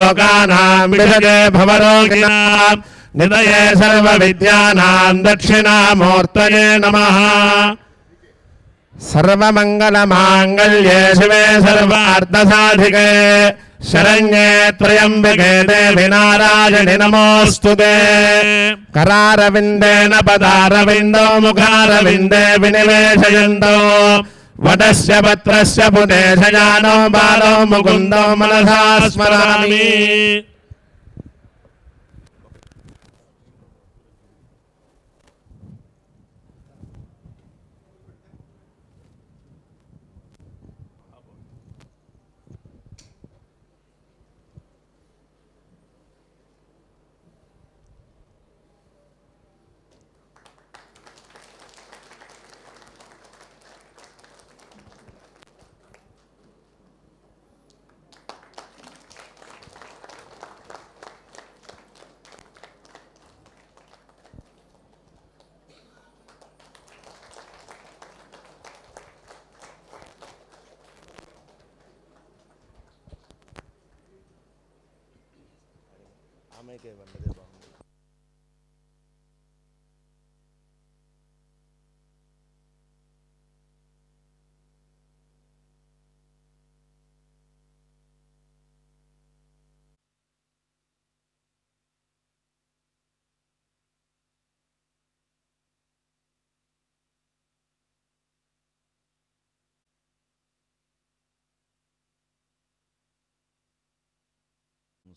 लोकानां विषजे भवरोगिणां निधये सर्वविद्यानां दक्षिणामूर्तये नमः। सर्वमङ्गलमाङ्गल्ये शिवे सर्वार्थसाधिके शरण्ये त्र्यम्बके देवि नारायणि नमोऽस्तुते। करारविन्देन पदारविन्दो मुखारविन्दे विनिवेशयन्तो वटस्य पत्रस्य पुटेशयानो बालो मुकुन्दो मनसा स्मरामि।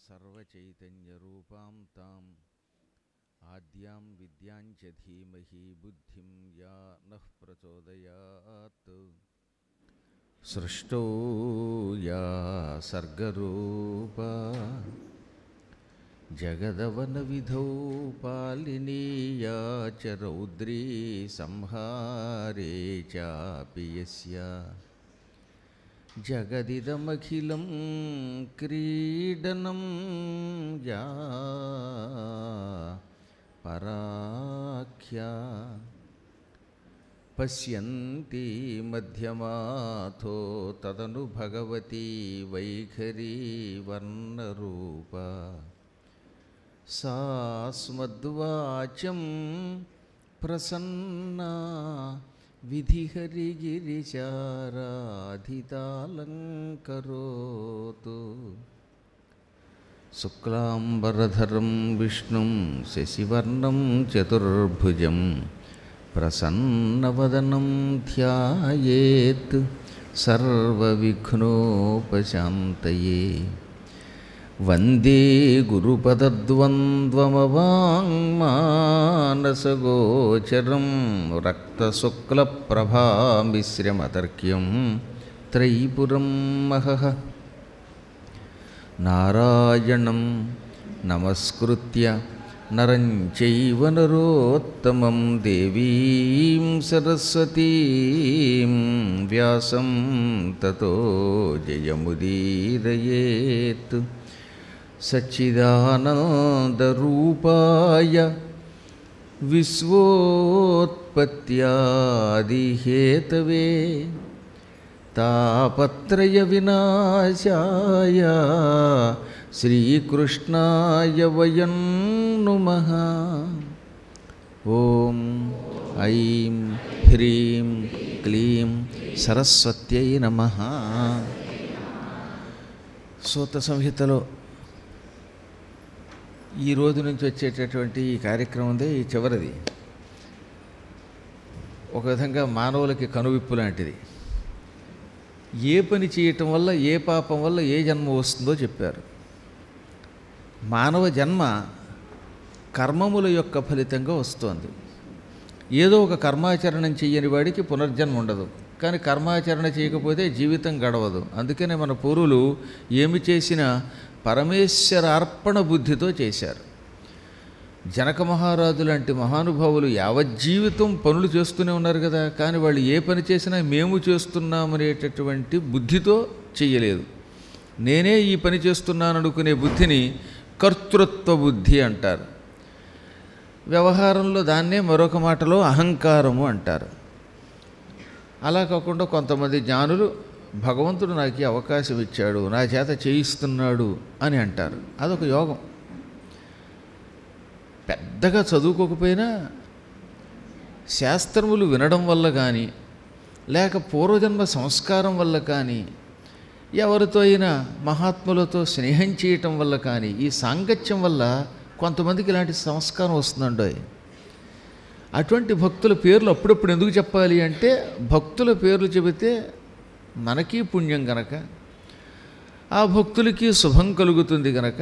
सर्वचैतन्यरूपां ताम् आद्यां विद्यां च धीमहि बुद्धिं या नः प्रचोदयात्। सृष्टौ या सर्गरूपा जगदवनविधौ पालिनी या च रौद्री संहारे चापि यस्या जगदिदमखिलं क्रीडनं या पराख्या पश्यन्ति मध्यमाथो तदनु भगवती वैखरी वर्णरूपा सा स्मद्वाचं प्रसन्ना विधिहरिगिरिचाराधितालङ्करोतु। शुक्लाम्बरधरं विष्णुं शशिवर्णं चतुर्भुजं प्रसन्नवदनं ध्यायेत् सर्वविघ्नोपशान्तये। वन्दे गुरुपदद्वन्द्वमवाङ्मानसगोचरं रक्तशुक्लप्रभामिश्रमतर्क्यं त्रैपुरं महः। नारायणं नमस्कृत्य नरं चैव नरोत्तमं देवीं सरस्वतीं व्यासं ततो जयमुदीरयेत्। सच्चिदानन्दरूपाय विश्वोत्पत्त्यादिहेतवे तापत्रयविनाशाय श्रीकृष्णाय वयं नुमः। ॐ ऐं ह्रीं क्लीं सरस्वत्यै नमः। సూత సంహితలో ఈ రోజు నుంచి వచ్చేటటువంటి ఈ కార్యక్రమం ఉంది, ఈ చివరిది. ఒక విధంగా మానవులకి కనువిప్పు లాంటిది. ఏ పని చేయటం వల్ల ఏ పాపం వల్ల ఏ జన్మ వస్తుందో చెప్పారు. మానవ జన్మ కర్మముల యొక్క ఫలితంగా వస్తోంది. ఏదో ఒక కర్మాచరణం చెయ్యని వాడికి పునర్జన్మ ఉండదు, కానీ కర్మాచరణ చేయకపోతే జీవితం గడవదు. అందుకనే మన పూర్వులు ఏమి చేసినా పరమేశ్వరార్పణ బుద్ధితో చేశారు. జనక మహారాజు లాంటి మహానుభావులు యావజ్జీవితం పనులు చేస్తూనే ఉన్నారు కదా, కానీ వాళ్ళు ఏ పని చేసినా మేము చేస్తున్నామనేటటువంటి బుద్ధితో చెయ్యలేదు. నేనే ఈ పని చేస్తున్నాను అనుకునే బుద్ధిని కర్తృత్వ బుద్ధి అంటారు. వ్యవహారంలో దాన్నే మరొక మాటలో అహంకారము అంటారు. అలా కాకుండా కొంతమంది జ్ఞానులు భగవంతుడు నాకు ఈ అవకాశం ఇచ్చాడు, నా చేత చేయిస్తున్నాడు అని అంటారు. అదొక యోగం. పెద్దగా చదువుకోకపోయినా శాస్త్రములు వినడం వల్ల కానీ, లేక పూర్వజన్మ సంస్కారం వల్ల కానీ, ఎవరితో అయినా మహాత్ములతో స్నేహం చేయటం వల్ల కానీ, ఈ సాంగత్యం వల్ల కొంతమందికి ఇలాంటి సంస్కారం వస్తుందండోయ్. అటువంటి భక్తుల పేర్లు అప్పుడప్పుడు ఎందుకు చెప్పాలి అంటే, భక్తుల పేర్లు చెబితే మనకి పుణ్యం గనక, ఆ భక్తులకి శుభం కలుగుతుంది గనక,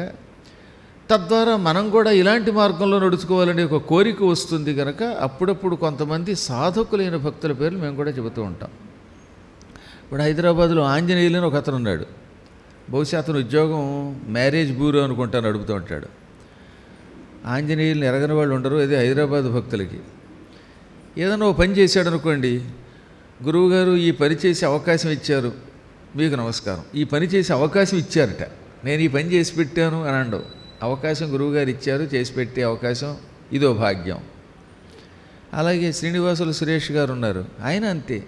తద్వారా మనం కూడా ఇలాంటి మార్గంలో నడుచుకోవాలనే ఒక కోరిక వస్తుంది కనుక అప్పుడప్పుడు కొంతమంది సాధకులైన భక్తుల పేర్లు మేము కూడా చెబుతూ ఉంటాం. ఇప్పుడు హైదరాబాద్లో ఆంజనేయులని ఒక అతను ఉన్నాడు. బహుశా అతను ఉద్యోగం మ్యారేజ్ బ్యూరో అనుకుంటాను నడుపుతూ ఉంటాడు. ఆంజనేయుల్ని ఎరగని వాళ్ళు ఉండరు, అదే హైదరాబాద్ భక్తులకి. ఏదైనా ఓ పని చేశాడు అనుకోండి, గురువుగారు ఈ పని చేసే అవకాశం ఇచ్చారు, మీకు నమస్కారం, ఈ పని చేసే అవకాశం ఇచ్చారట, నేను ఈ పని చేసి పెట్టాను అని అండవు. అవకాశం గురువుగారు ఇచ్చారు, చేసి పెట్టే అవకాశం, ఇదో భాగ్యం. అలాగే శ్రీనివాసులు సురేష్ గారు ఉన్నారు, ఆయన అంతే,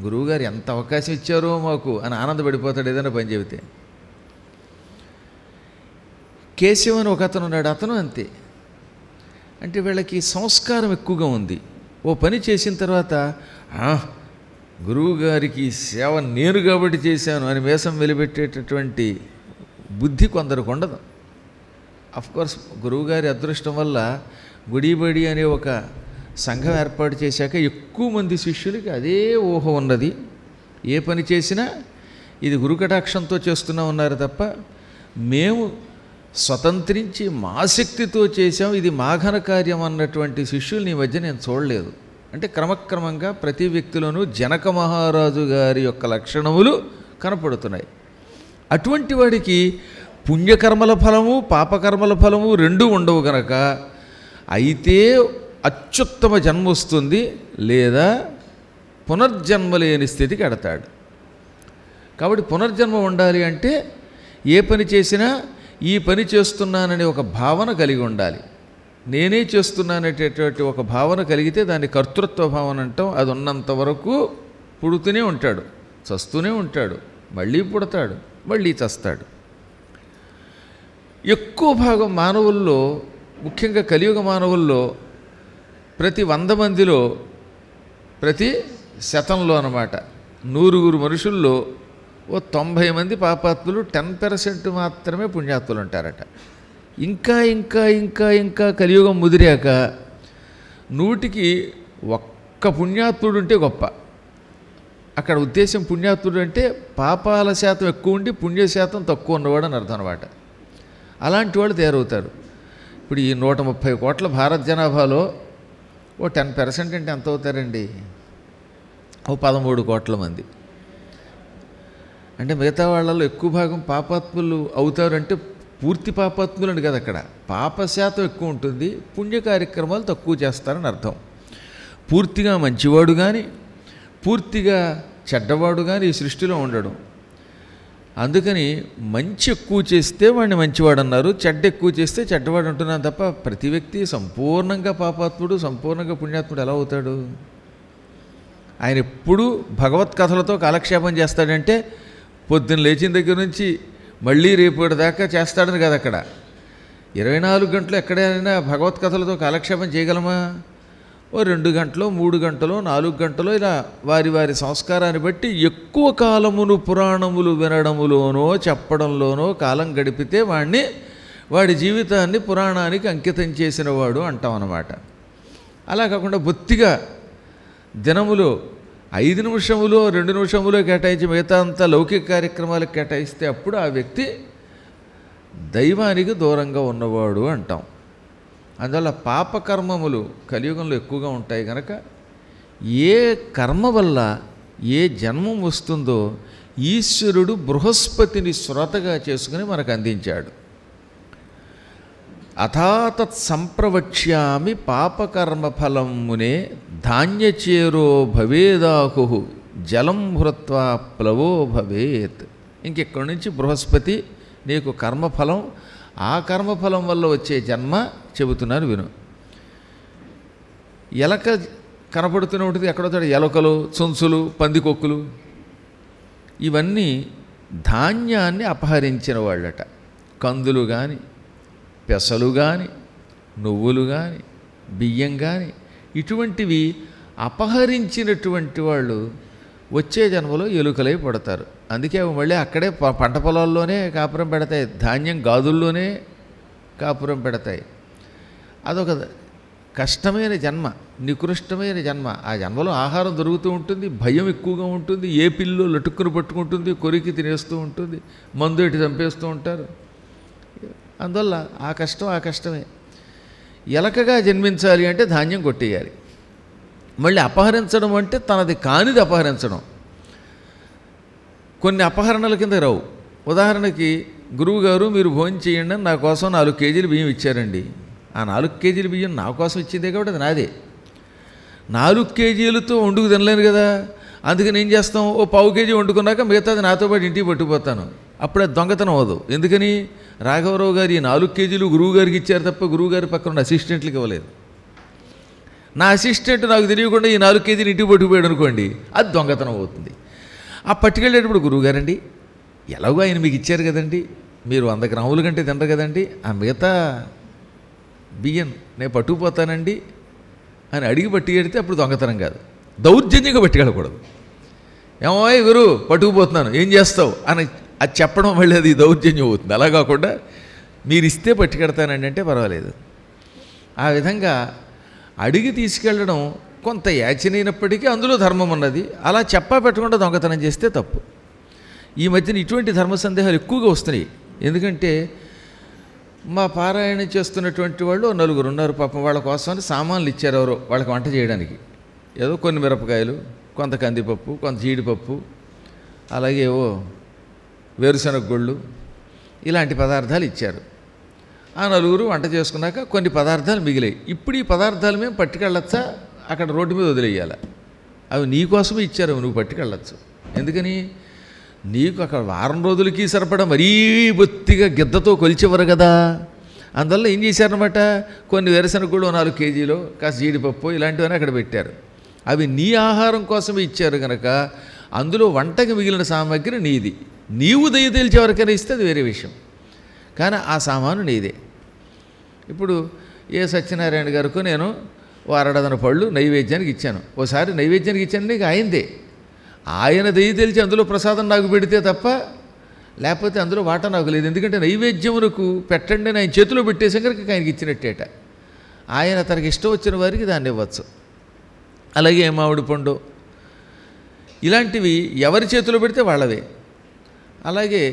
గురువుగారు ఎంత అవకాశం ఇచ్చారో మాకు అని ఆనందపడిపోతాడు ఏదైనా పని చెబితే. కేశవ్ అని ఒక అతను ఉన్నాడు, అతను అంతే. అంటే వీళ్ళకి సంస్కారం ఎక్కువగా ఉంది. ఓ పని చేసిన తర్వాత గురువుగారికి సేవ నేను కాబట్టి చేశాను అని వేషం వెలిపెట్టేటటువంటి బుద్ధి కొందరికి ఉండదు. అఫ్కోర్స్ గురువుగారి అదృష్టం వల్ల గుడిబడి అనే ఒక సంఘం ఏర్పాటు చేశాక ఎక్కువ మంది శిష్యులకి అదే ఊహ ఉన్నది. ఏ పని చేసినా ఇది గురుకటాక్షంతో చేస్తున్నా ఉన్నారు తప్ప మేము స్వతంత్రించి మా శక్తితో చేశాం, ఇది మా ఘన కార్యం అన్నటువంటి శిష్యుల్ని ఈ మధ్య నేను చూడలేదు. అంటే క్రమక్రమంగా ప్రతి వ్యక్తిలోనూ జనక మహారాజు గారి యొక్క లక్షణములు కనపడుతున్నాయి. అటువంటి వాడికి పుణ్యకర్మల ఫలము పాపకర్మల ఫలము రెండూ ఉండవు కనుక అయితే అత్యుత్తమ జన్మ వస్తుంది, లేదా పునర్జన్మ లేని స్థితికి ఎడతాడు. కాబట్టి పునర్జన్మ ఉండాలి అంటే ఏ పని చేసినా ఈ పని చేస్తున్నాననే ఒక భావన కలిగి ఉండాలి. నేనే చేస్తున్నాననేటటువంటి ఒక భావన కలిగితే దాన్ని కర్తృత్వ భావన అంటాం. అది ఉన్నంత వరకు పుడుతూనే ఉంటాడు, చస్తూనే ఉంటాడు, మళ్ళీ పుడతాడు, మళ్ళీ చస్తాడు. ఎక్కువ భాగం మానవుల్లో, ముఖ్యంగా కలియుగ మానవుల్లో ప్రతి 100 మందిలో, ప్రతి శతంలో అన్నమాట 100 మనుషుల్లో ఓ 90 మంది పాపాత్ములు, 10% మాత్రమే పుణ్యాత్ములు ఉంటారట. ఇంకా ఇంకా ఇంకా ఇంకా కలియుగం ముదిరాక 100కి ఒక్క పుణ్యాత్ముడు ఉంటే గొప్ప. అక్కడ ఉద్దేశం పుణ్యాత్ముడు అంటే పాపాల శాతం ఎక్కువ ఉండి పుణ్యశాతం తక్కువ ఉన్నవాడు అని అర్థం అన్నమాట. అలాంటి వాళ్ళు తయారవుతారు. ఇప్పుడు ఈ 130 కోట్ల భారత జనాభాలో ఓ 10% అంటే ఎంత అవుతారండి? ఓ 13 కోట్ల మంది. అంటే మిగతా వాళ్ళలో ఎక్కువ భాగం పాపాత్ములు అవుతారంటే పూర్తి పాపాత్ములు అని కదా, అక్కడ పాపశాతం ఎక్కువ ఉంటుంది, పుణ్య కార్యక్రమాలు తక్కువ చేస్తారని అర్థం. పూర్తిగా మంచివాడు కానీ పూర్తిగా చెడ్డవాడు కానీ ఈ సృష్టిలో ఉండడు. అందుకని మంచి ఎక్కువ చేస్తే వాడిని మంచివాడు అన్నారు, చెడ్డ ఎక్కువ చేస్తే చెడ్డవాడు అంటున్నాను తప్ప ప్రతి వ్యక్తి సంపూర్ణంగా పాపాత్ముడు సంపూర్ణంగా పుణ్యాత్ముడు ఎలా అవుతాడు? ఆయన ఎప్పుడూ భగవత్ కథలతో కాలక్షేపం చేస్తాడంటే పొద్దున్న లేచిన దగ్గర నుంచి మళ్ళీ రేపటి దాకా చేస్తాడని కదా. అక్కడ 24 గంటలు ఎక్కడైనా భగవత్ కథలతో కాలక్షేపం చేయగలమా? ఓ 2 గంటలో 3 గంటలో 4 గంటలో ఇలా వారి వారి సంస్కారాన్ని బట్టి ఎక్కువ కాలమును పురాణములు వినడములోనో చెప్పడంలోనో కాలం గడిపితే వాడి జీవితాన్ని పురాణానికి అంకితం చేసిన వాడు అంటాం అన్నమాట. అలా కాకుండా బొత్తిగా దినములో 5 నిమిషములో 2 నిమిషములో కేటాయించి మిగతా అంతా లౌకిక కార్యక్రమాలకు కేటాయిస్తే అప్పుడు ఆ వ్యక్తి దైవానికి దూరంగా ఉన్నవాడు అంటాం. అందువల్ల పాపకర్మములు కలియుగంలో ఎక్కువగా ఉంటాయి కనుక ఏ కర్మ వల్ల ఏ జన్మం వస్తుందో ఈశ్వరుడు బృహస్పతిని శ్రోతగా చేసుకుని మనకు అందించాడు. అథాతత్ సంప్రవక్ష్యామి పాపకర్మ ఫలం మునే ధాన్యచేరో భవేదాహు జలం హృత్వా ప్లవో భవేత్. ఇంకెక్కడి నుంచి బృహస్పతి నీకు కర్మఫలం, ఆ కర్మఫలం వల్ల వచ్చే జన్మ చెబుతున్నాను విను. ఎలక కనపడుతూనే ఉంటుంది, ఎక్కడో ఎలకలు, చుంచులు, పందికొక్కులు ఇవన్నీ ధాన్యాన్ని అపహరించిన వాళ్ళట. కందులు కానీ, పెసలు కానీ, నువ్వులు కానీ, బియ్యం కానీ ఇటువంటివి అపహరించినటువంటి వాళ్ళు వచ్చే జన్మలో ఎలుకలై పడతారు. అందుకే అవి మళ్ళీ అక్కడే పంట పొలాల్లోనే కాపురం పెడతాయి, ధాన్యం గాదుల్లోనే కాపురం పెడతాయి. అదొక కష్టమైన జన్మ, నికృష్టమైన జన్మ. ఆ జన్మలో ఆహారం దొరుకుతూ ఉంటుంది, భయం ఎక్కువగా ఉంటుంది, ఏ పిల్లు లటుక్కును పట్టుకుంటుంది, కొరికి తినేస్తూ ఉంటుంది, మందు ఎటు చంపేస్తూ ఉంటారు. అందువల్ల ఆ కష్టమే. ఎలకగా జన్మించాలి అంటే ధాన్యం కొట్టేయాలి. మళ్ళీ అపహరించడం అంటే తనది కానిది అపహరించడం. కొన్ని అపహరణల కింద రావు. ఉదాహరణకి గురువుగారు మీరు భోజనం చేయండి అని నా కోసం 4 కేజీలు బియ్యం ఇచ్చారండి. ఆ 4 కేజీల బియ్యం నా కోసం ఇచ్చిందే కాబట్టి అది నాదే. 4 కేజీలతో వండుకు తినలేను కదా, అందుకని ఏం చేస్తాం, ఓ 1/4 కేజీ వండుకున్నాక మిగతాది నాతో పాటు ఇంటికి పట్టుకుపోతాను. అప్పుడే దొంగతనం అవ్వదు. ఎందుకని రాఘవరావు గారు ఈ 4 కేజీలు గురువుగారికి ఇచ్చారు తప్ప గురువుగారి పక్కన ఉన్న అసిస్టెంట్లకి ఇవ్వలేదు. నా అసిస్టెంట్ నాకు తెలియకుండా ఈ 4 కేజీలు ఇంటికి పట్టుకుపోయాడు అనుకోండి, అది దొంగతనం అవుతుంది. ఆ పట్టుకెళ్ళేటప్పుడు గురువుగారండి ఎలాగో ఆయన మీకు ఇచ్చారు కదండి, మీరు 100 గ్రాముల కంటే తినరు కదండి, ఆ మిగతా బియ్యం నేను పట్టుకుపోతానండి అని అడిగి పట్టుకెడితే అప్పుడు దొంగతనం కాదు, దౌర్జన్యంగా పట్టుకెళ్ళకూడదు. ఏమో గురు పట్టుకుపోతున్నాను ఏం చేస్తావు అని అది చెప్పడం మళ్ళీ అది దౌర్జన్యం అవుతుంది. అలా కాకుండా మీరు ఇస్తే పట్టుకెడతానండి అంటే పర్వాలేదు. ఆ విధంగా అడిగి తీసుకెళ్ళడం కొంత యాచనైనప్పటికీ అందులో ధర్మం ఉన్నది. అలా చెప్పా పెట్టకుండా దొంగతనం చేస్తే తప్పు. ఈ మధ్యన ఇటువంటి ధర్మ సందేహాలు ఎక్కువగా వస్తున్నాయి. ఎందుకంటే మా పారాయణ చేస్తున్నటువంటి వాళ్ళు 4 ఉన్నారు పాపం. వాళ్ళ కోసమని సామాన్లు ఇచ్చారు ఎవరో వాళ్ళకి వంట చేయడానికి. ఏదో కొన్ని మిరపకాయలు, కొంత కందిపప్పు, కొంత జీడిపప్పు, అలాగే ఏవో వేరుశనగ గుళ్ళు, ఇలాంటి పదార్థాలు ఇచ్చారు. ఆ 4 వంట చేసుకున్నాక కొన్ని పదార్థాలు మిగిలాయి. ఇప్పుడు ఈ పదార్థాలు మేము పట్టుకెళ్ళొచ్చా, అక్కడ రోడ్డు మీద వదిలేయాలి? అవి నీకోసమే ఇచ్చారు, నువ్వు పట్టుకెళ్ళచ్చు. ఎందుకని నీకు అక్కడ వారం రోజులకి సరిపడా మరీ బొత్తిగా గిద్దతో కొలిచేవారు కదా. అందువల్ల ఏం చేశారనమాట, కొన్ని వేరుశనగ గుళ్ళు 4 కేజీలు, కాస్త జీడిపప్పు ఇలాంటివన్నీ అక్కడ పెట్టారు. అవి నీ ఆహారం కోసమే ఇచ్చారు కనుక అందులో వంటకి మిగిలిన సామాగ్రి నీది. నీవు దయ తేల్చి ఎవరికైనా ఇస్తే అది వేరే విషయం, కానీ ఆ సామాను నీదే. ఇప్పుడు ఏ సత్యనారాయణ గారికి నేను 1 అరడదన పళ్ళు నైవేద్యానికి ఇచ్చాను. ఓసారి నైవేద్యానికి ఇచ్చాను, నీకు ఆయనదే. ఆయన దయ తెలిసి అందులో ప్రసాదం నాకు పెడితే తప్ప, లేకపోతే అందులో వాటా నాకు లేదు. ఎందుకంటే నైవేద్యమునకు పెట్టండి అని ఆయన చేతిలో పెట్టేసాం కనుక ఆయనకి ఇచ్చినట్టేట. ఆయన తనకి ఇష్టం వచ్చిన వారికి దాన్ని ఇవ్వచ్చు. అలాగే మామిడి పండు ఇలాంటివి ఎవరి చేతిలో పెడితే వాళ్ళవే. అలాగే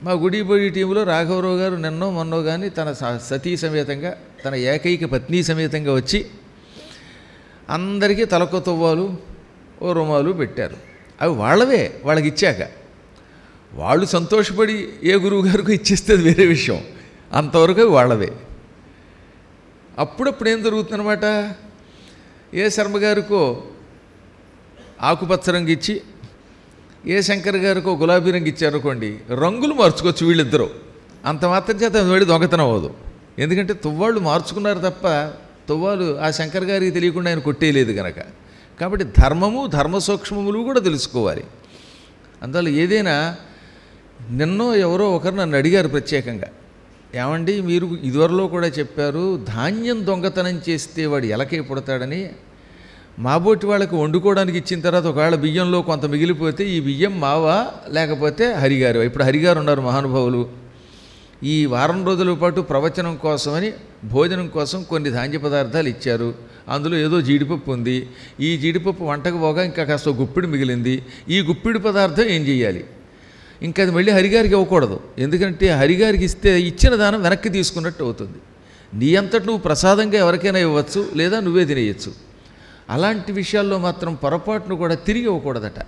మా గుడిబోయి టీంలో రాఘవరావు గారు నిన్నో మొన్నో కానీ తన సతీ సమేతంగా, తన ఏకైక పత్ని సమేతంగా వచ్చి అందరికీ తలకో తువ్వాలు ఓ రుమాలు పెట్టారు. అవి వాళ్ళవే. వాళ్ళకి ఇచ్చాక వాళ్ళు సంతోషపడి ఏ గురువు గారికి ఇచ్చేస్తే అది వేరే విషయం. అంతవరకు అవి వాళ్ళవే. అప్పుడప్పుడు ఏం జరుగుతుందన్నమాట, ఏ శర్మ గారికో ఆకుపచ్చ రంగు ఇచ్చి ఏ శంకర్ గారికో గులాబీ రంగు ఇచ్చారనుకోండి, రంగులు మార్చుకోవచ్చు వీళ్ళిద్దరూ. అంత మాత్రం చేత వెళ్ళి దొంగతనం అవ్వదు. ఎందుకంటే తువ్వాళ్ళు మార్చుకున్నారు తప్ప తువ్వాలు ఆ శంకర్ గారికి తెలియకుండా ఆయన కొట్టేయలేదు కనుక. కాబట్టి ధర్మము ధర్మ సూక్ష్మములు కూడా తెలుసుకోవాలి. అందువల్ల ఏదైనా నిన్నో ఎవరో ఒకరు నన్ను అడిగారు ప్రత్యేకంగా, ఏమండి మీరు ఇదివరలో కూడా చెప్పారు ధాన్యం దొంగతనం చేస్తే వాడు ఎలకై పుడతాడని. మాబోటి వాళ్ళకి వండుకోవడానికి ఇచ్చిన తర్వాత ఒకవేళ బియ్యంలో కొంత మిగిలిపోతే ఈ బియ్యం మావా లేకపోతే హరిగారు. ఇప్పుడు హరిగారు ఉన్నారు మహానుభావులు. ఈ వారం రోజుల పాటు ప్రవచనం కోసమని భోజనం కోసం కొన్ని ధాన్య పదార్థాలు ఇచ్చారు. అందులో ఏదో జీడిపప్పు ఉంది. ఈ జీడిపప్పు వంటకు పోగా ఇంకా కాస్త గుప్పిడి మిగిలింది. ఈ గుప్పిడి పదార్థం ఏం చేయాలి? ఇంకా అది మళ్ళీ హరిగారికి ఇవ్వకూడదు. ఎందుకంటే హరిగారికి ఇస్తే ఇచ్చిన దానం వెనక్కి తీసుకున్నట్టు అవుతుంది. నీ అంతటి నువ్వు ప్రసాదంగా ఎవరికైనా ఇవ్వచ్చు, లేదా నువ్వే తినేయచ్చు. అలాంటి విషయాల్లో మాత్రం పొరపాటును కూడా తిరిగి ఇవ్వకూడదట.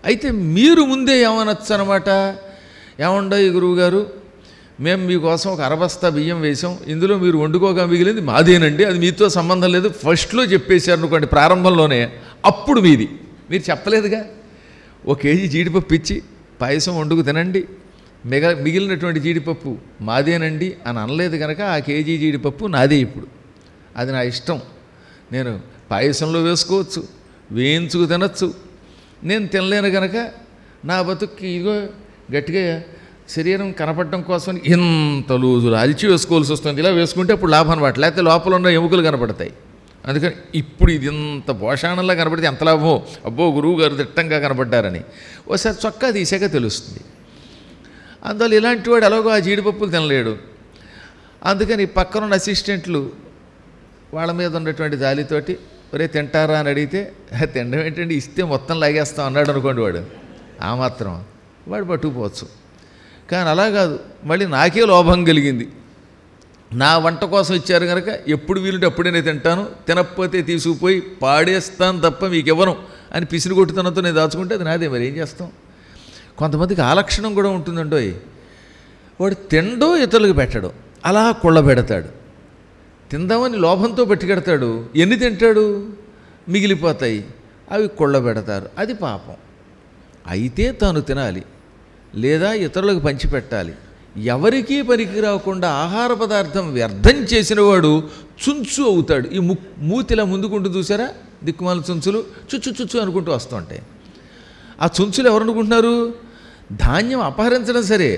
అయితే మీరు ముందే ఏమనొచ్చు అనమాట, ఏమండో ఈ గురువుగారు మేము మీకోసం ఒక అరబస్తా బియ్యం వేసాం, ఇందులో మీరు వండుకోగా మిగిలింది మాదేనండి, అది మీతో సంబంధం లేదు, ఫస్ట్లో చెప్పేశారు అనుకోండి ప్రారంభంలోనే, అప్పుడు మీది. మీరు చెప్పలేదుగా. 1 కేజీ జీడిపప్పు ఇచ్చి పాయసం వండుకు తినండి, మిగిలినటువంటి జీడిపప్పు మాదేనండి అని అనలేదు కనుక ఆ కేజీ జీడిపప్పు నాదే. ఇప్పుడు అది నా ఇష్టం. నేను పాయసంలో వేసుకోవచ్చు, వేయించుకు తినచ్చు. నేను తినలేను కనుక నా బతుక్కి ఇదిగో గట్టిగా శరీరం కనపడటం కోసం ఇంత లూజులు అరిచి వేసుకోవాల్సి వస్తుంది. ఇలా వేసుకుంటే అప్పుడు లాభం అనమాట, లేకపోతే లోపల ఉన్న ఎముకలు కనపడతాయి. అందుకని ఇప్పుడు ఇది ఇంత భోషాణంలా కనపడితే ఎంత లాభమో, అబ్బో గురువు గారు దిట్టంగా కనపడ్డారని ఒకసారి చొక్కా తీసాక తెలుస్తుంది. అందువల్ల ఇలాంటి వాడు ఎలాగో ఆ జీడిపప్పులు తినలేడు. అందుకని పక్కనున్న అసిస్టెంట్లు వాళ్ళ మీద ఉన్నటువంటి జాలితోటి ఒరే తింటారా అని అడిగితే తినడం ఏంటంటే ఇస్తే మొత్తం లాగేస్తాం అన్నాడు అనుకోండి, వాడు ఆ మాత్రం వాడు పట్టుకుపోవచ్చు. కానీ అలా కాదు, మళ్ళీ నాకే లోభం కలిగింది. నా వంట కోసం ఇచ్చారు కనుక ఎప్పుడు వీలుంటే అప్పుడే నేను తింటాను, తినకపోతే తీసుకుపోయి పాడేస్తాను తప్ప మీకు ఇవ్వను అని పిసిని కొట్టుతనంతో నేను దాచుకుంటే అది నాదే. మరి ఏం చేస్తాం? కొంతమందికి ఆ లక్షణం కూడా ఉంటుందండో. వాడు తిండో ఇతరులకు పెట్టడు, అలా కొళ్ళబెడతాడు. తిందామని లోభంతో పెట్టుకెడతాడు, ఎన్ని తింటాడు మిగిలిపోతాయి, అవి కొళ్ళబెడతారు. అది పాపం. అయితే తాను తినాలి లేదా ఇతరులకు పంచిపెట్టాలి. ఎవరికీ పనికి రాకుండా ఆహార పదార్థం వ్యర్థం చేసిన వాడు చుంచు అవుతాడు. ఈ మూతిలా ముందుకుంటూ చూసారా, దిక్కుమాల చుంచులు చుచ్చు చుచ్చు అనుకుంటూ వస్తుంటాయి. ఆ చుంచులు ఎవరు అనుకుంటున్నారు? ధాన్యం అపహరించడం సరే,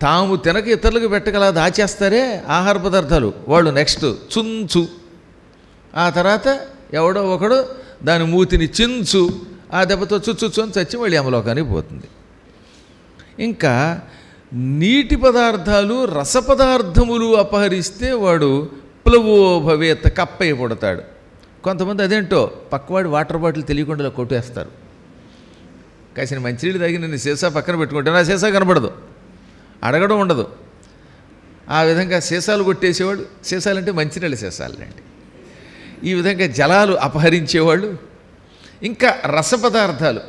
తాము తినక ఇతరులకు పెట్టగల దాచేస్తారే ఆహార పదార్థాలు, వాళ్ళు నెక్స్ట్ చుంచు. ఆ తర్వాత ఎవడో ఒకడు దాని మూతిని చించు, ఆ దెబ్బతో చుచ్చు అని చచ్చి మళ్ళీ యమలోకానికి పోతుంది. ఇంకా నీటి పదార్థాలు రసపదార్థములు అపహరిస్తే వాడు ప్లవో భవేత్ కప్పయ్య పడతాడు. కొంతమంది అదేంటో పక్కవాడి వాటర్ బాటిల్ తెలియకుండా కొట్టేస్తారు. కాసిన మంచినీళ్ళు తాగి నేను సీసా పక్కన పెట్టుకుంటే నా సీసా కనబడదు, అడగడం ఉండదు. ఆ విధంగా సీసాలు కొట్టేసేవాడు. సీసాలంటే మంచినీళ్ళ సీసాలండి. ఈ విధంగా జలాలు అపహరించేవాళ్ళు. ఇంకా రసపదార్థాలు,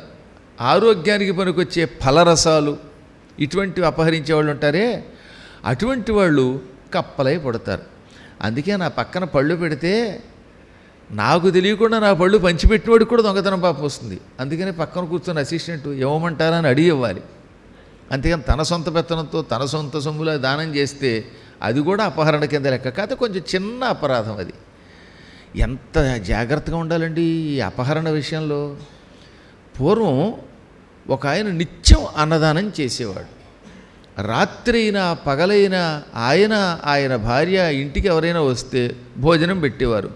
ఆరోగ్యానికి పనికొచ్చే ఫలరసాలు, ఇటువంటివి అపహరించేవాళ్ళు ఉంటారే, అటువంటి వాళ్ళు కప్పలై పడతారు. అందుకే నా పక్కన పళ్ళు పెడితే నాకు తెలియకుండా నా పళ్ళు పంచిపెట్టినవాడికి కూడా దొంగతనం పాపం వస్తుంది. అందుకని పక్కన కూర్చొని అసిస్టెంట్ ఇవ్వమంటారా అని అడిగి ఇవ్వాలి. అంతేకాని తన సొంత పెత్తనంతో తన సొంత సొమ్ములా దానం చేస్తే అది కూడా అపహరణ కింద లెక్క. కాకపోతే కొంచెం చిన్న అపరాధం అది. ఎంత జాగ్రత్తగా ఉండాలండి ఈ అపహరణ విషయంలో. పూర్వం ఒక ఆయన నిత్యం అన్నదానం చేసేవాడు. రాత్రి అయినా పగలైనా ఆయన భార్య ఇంటికి ఎవరైనా వస్తే భోజనం పెట్టేవారు.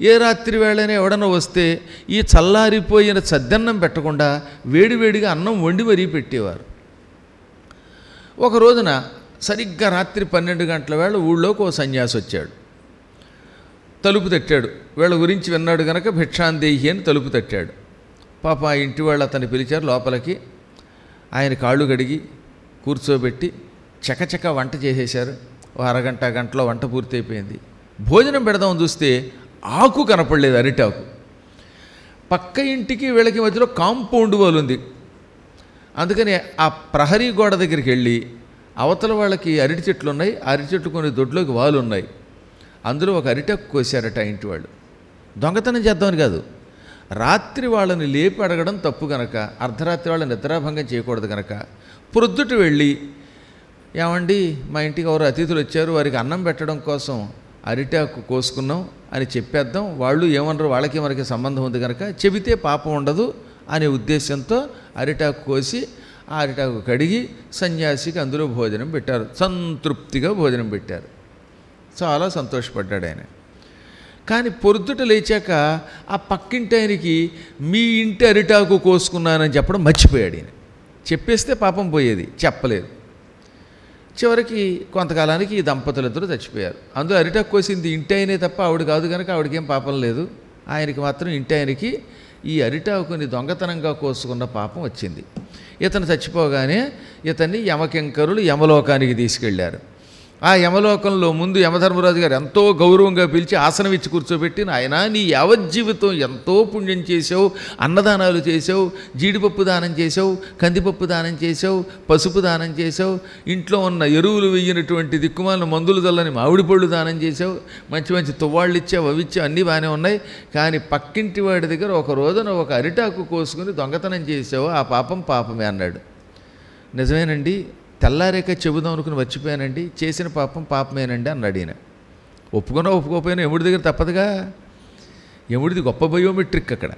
ఏ రాత్రి వేళైనా ఎవడన్నా వస్తే ఈ చల్లారిపోయిన సద్దన్నం పెట్టకుండా వేడివేడిగా అన్నం వండి మరీ పెట్టేవారు. ఒక రోజున సరిగ్గా రాత్రి 12 గంటల వేళ ఊళ్ళోకి ఓ సన్యాసి వచ్చాడు. తలుపు తట్టాడు. వీళ్ళ గురించి విన్నాడు గనక భిక్షాందేహి అని తలుపు తట్టాడు. పాప ఆ ఇంటి వాళ్ళు అతన్ని పిలిచారు లోపలికి. ఆయన కాళ్ళు కడిగి కూర్చోబెట్టి చకచక వంట చేసేశారు. ఓ అరగంట గంటలో వంట పూర్తయిపోయింది. భోజనం పెడదామని చూస్తే ఆకు కనపడలేదు, అరిటాకు. పక్క ఇంటికి వీళ్ళకి మధ్యలో కాంపౌండ్ వాల్ ఉంది. అందుకని ఆ ప్రహరీ గోడ దగ్గరికి వెళ్ళి అవతల వాళ్ళకి అరటి చెట్లు ఉన్నాయి, అరటి చెట్లు కొన్ని దొడ్లోకి వాలు ఉన్నాయి. అందులో ఒక అరిటాకు కోసారట ఇంటి వాళ్ళు. దొంగతనం చేద్దామని కాదు, రాత్రి వాళ్ళని లేపి అడగడం తప్పు కనుక, అర్ధరాత్రి వాళ్ళని నిద్రాభంగం చేయకూడదు కనుక ప్రొద్దుట వెళ్ళి ఏమండి మా ఇంటికి ఎవరు అతిథులు వచ్చారు, వారికి అన్నం పెట్టడం కోసం అరిటాకు కోసుకున్నాం అని చెప్పేద్దాం, వాళ్ళు ఏమన్నారు వాళ్ళకి మనకి సంబంధం ఉంది కనుక చెబితే పాపం ఉండదు అనే ఉద్దేశంతో అరిటాకు కోసి ఆ అరిటాకు కడిగి సన్యాసికి అందులో భోజనం పెట్టారు. సంతృప్తిగా భోజనం పెట్టారు. చాలా సంతోషపడ్డాడు ఆయన. కానీ పొద్దుట లేచాక ఆ పక్కింటి ఆయనకి మీ ఇంటి అరిటాకు కోసుకున్నానని చెప్పడం మర్చిపోయాడు. ఆయన చెప్పేస్తే పాపం పోయేది, చెప్పలేదు. చివరికి కొంతకాలానికి ఈ దంపతులిద్దరూ చచ్చిపోయారు. అందులో అరిటాకు కోసింది ఇంటి ఆయనే తప్ప ఆవిడ కాదు కనుక ఆవిడకేం పాపం లేదు. ఆయనకి మాత్రం ఇంటి ఆయనకి ఈ అరిటాకుని దొంగతనంగా కోసుకున్న పాపం వచ్చింది. ఇతను చచ్చిపోగానే ఇతన్ని యమకింకరులు యమలోకానికి తీసుకెళ్లారు. ఆ యమలోకంలో ముందు యమధర్మరాజు గారు ఎంతో గౌరవంగా పిలిచి ఆసనం ఇచ్చి కూర్చోబెట్టి, నాయనా నీ యావజ్జీవితం ఎంతో పుణ్యం చేసావు, అన్నదానాలు చేసావు, జీడిపప్పు దానం చేసావు, కందిపప్పు దానం చేసావు, పసుపు దానం చేసావు, ఇంట్లో ఉన్న ఎరువులు వేయనటువంటి దిక్కుమాలిన మందులు చల్లని మామిడి పళ్ళు దానం చేసావు, మంచి మంచి తువ్వాళ్ళు ఇచ్చావు, అవి ఇచ్చావు, అన్నీ బాగానే ఉన్నాయి. కానీ పక్కింటి వాడి దగ్గర ఒక రోజున ఒక అరిటాకు కోసుకుని దొంగతనం చేసావు, ఆ పాపం పాపమే అన్నాడు. నిజమేనండి, తెల్లారేక చెబుదాం అనుకుని మర్చిపోయానండి, చేసిన పాపం పాపమేనండి అన్నాడు ఈయన. ఒప్పుకున్నా ఒప్పుకోకపోయినా యముడి దగ్గర తప్పదుగా. యముడిది గొప్ప బయోమెట్రిక్. అక్కడ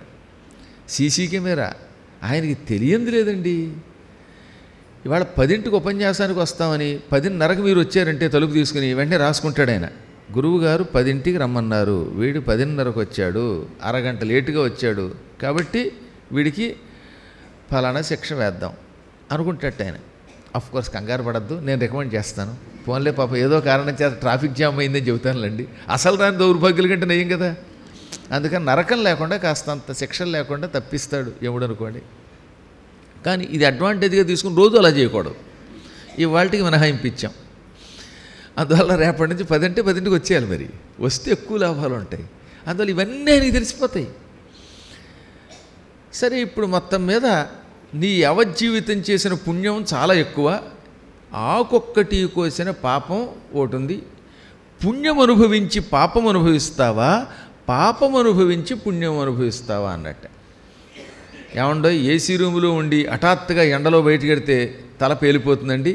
సీసీ కెమెరా, ఆయనకి తెలియంది లేదండి. ఇవాళ 10ంటికి ఉపన్యాసానికి వస్తామని 10:30కి మీరు వచ్చారంటే తలుపు తీసుకుని వెంటనే రాసుకుంటాడు ఆయన. గురువుగారు 10ంటికి రమ్మన్నారు, వీడు 10:30కు వచ్చాడు, అరగంట లేటుగా వచ్చాడు, కాబట్టి వీడికి ఫలానా శిక్ష వేద్దాం అనుకుంటాడు ఆయన. కోర్స్ కంగారు పడద్దు, నేను రికమెండ్ చేస్తాను. ఫోన్లే పాప ఏదో కారణం చేత ట్రాఫిక్ జామ్ అయిందని చెబుతానులేండి, అసలు రాని దౌర్భాగ్యుల కంటే నయం కదా. అందుకని నరకం లేకుండా కాస్తంత శిక్షలు లేకుండా తప్పిస్తాడు యముడు అనుకోండి. కానీ ఇది అడ్వాంటేజ్గా తీసుకుని రోజు అలా చేయకూడదు. ఇవాళకి మినహాయింపించాం. అందువల్ల రేపటి నుంచి 10 అంటే 10ంటికి వచ్చేయాలి. మరి వస్తే ఎక్కువ లాభాలు ఉంటాయి. అందువల్ల ఇవన్నీ ఆయనకి తెలిసిపోతాయి. సరే, ఇప్పుడు మొత్తం మీద నీ యావజ్జీవితం చేసిన పుణ్యం చాలా ఎక్కువ, ఆకొక్కటి కోసిన పాపం ఒకటి ఉంది. పుణ్యం అనుభవించి పాపం అనుభవిస్తావా, పాపం అనుభవించి పుణ్యం అనుభవిస్తావా అన్నట్టు. ఏమండో ఏసీ రూములో ఉండి హఠాత్తుగా ఎండలో బయటికి వెడితే తల పేలిపోతుందండి,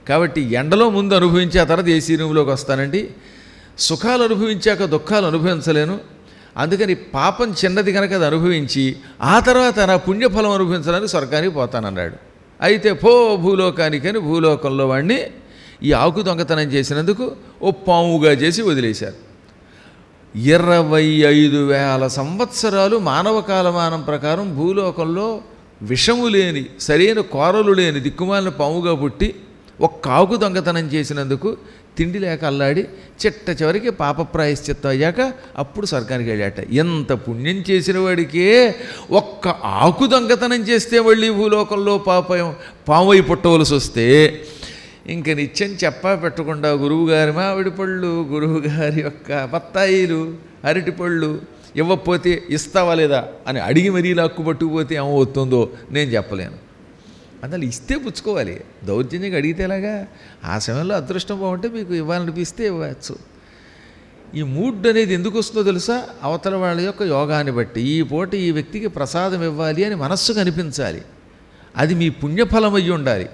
కాబట్టి ఎండలో ముందు అనుభవించి ఆ తర్వాత ఏసీ రూములోకి వస్తానండి. సుఖాలు అనుభవించాక దుఃఖాలు అనుభవించలేను, అందుకని పాపం చిన్నది కనుక అది అనుభవించి ఆ తర్వాత నా పుణ్యఫలం అనుభవించడానికి స్వర్గానికి పోతానన్నాడు. అయితే పో భూలోకానికని భూలోకంలో వాడిని ఈ ఆకు దొంగతనం చేసినందుకు ఓ పాముగా చేసి వదిలేశారు. 25,000 సంవత్సరాలు మానవ కాలమానం ప్రకారం భూలోకంలో విషము లేని సరైన కోరలు లేని దిక్కుమాలిన పాముగా పుట్టి ఒక్క ఆకు దొంగతనం చేసినందుకు తిండి లేక అల్లాడి చిట్ట చివరికి పాప ప్రాయశ్చిత్తం అయ్యాక అప్పుడు స్వర్గానికి వెళ్ళాట. ఎంత పుణ్యం చేసిన వాడికే ఒక్క ఆకు దొంగతనం చేస్తే మళ్ళీ భూలోకంలో పామై పుట్టవలసి వస్తే ఇంక నిత్యం చెప్పా పెట్టకుండా గురువుగారి మామిడి పళ్ళు, గురువుగారి యొక్క బత్తాయిలు, అరటిపళ్ళు ఇవ్వకపోతే ఇస్తావా లేదా అని అడిగి మరీ లాక్కు పట్టుకుపోతే ఏమవుతుందో నేను చెప్పలేను. అందులో ఇస్తే పుచ్చుకోవాలి, దౌర్జన్యంగా అడిగితేలాగా. ఆ సమయంలో అదృష్టం బాగుంటే మీకు ఇవ్వాలనిపిస్తే ఇవ్వచ్చు. ఈ మూడ్ అనేది ఎందుకు వస్తుందో తెలుసా? అవతల వాళ్ళ యొక్క యోగాన్ని బట్టి ఈ పూట ఈ వ్యక్తికి ప్రసాదం ఇవ్వాలి అని మనస్సుకు అనిపించాలి. అది మీ పుణ్యఫలం అయ్యి ఉండాలి.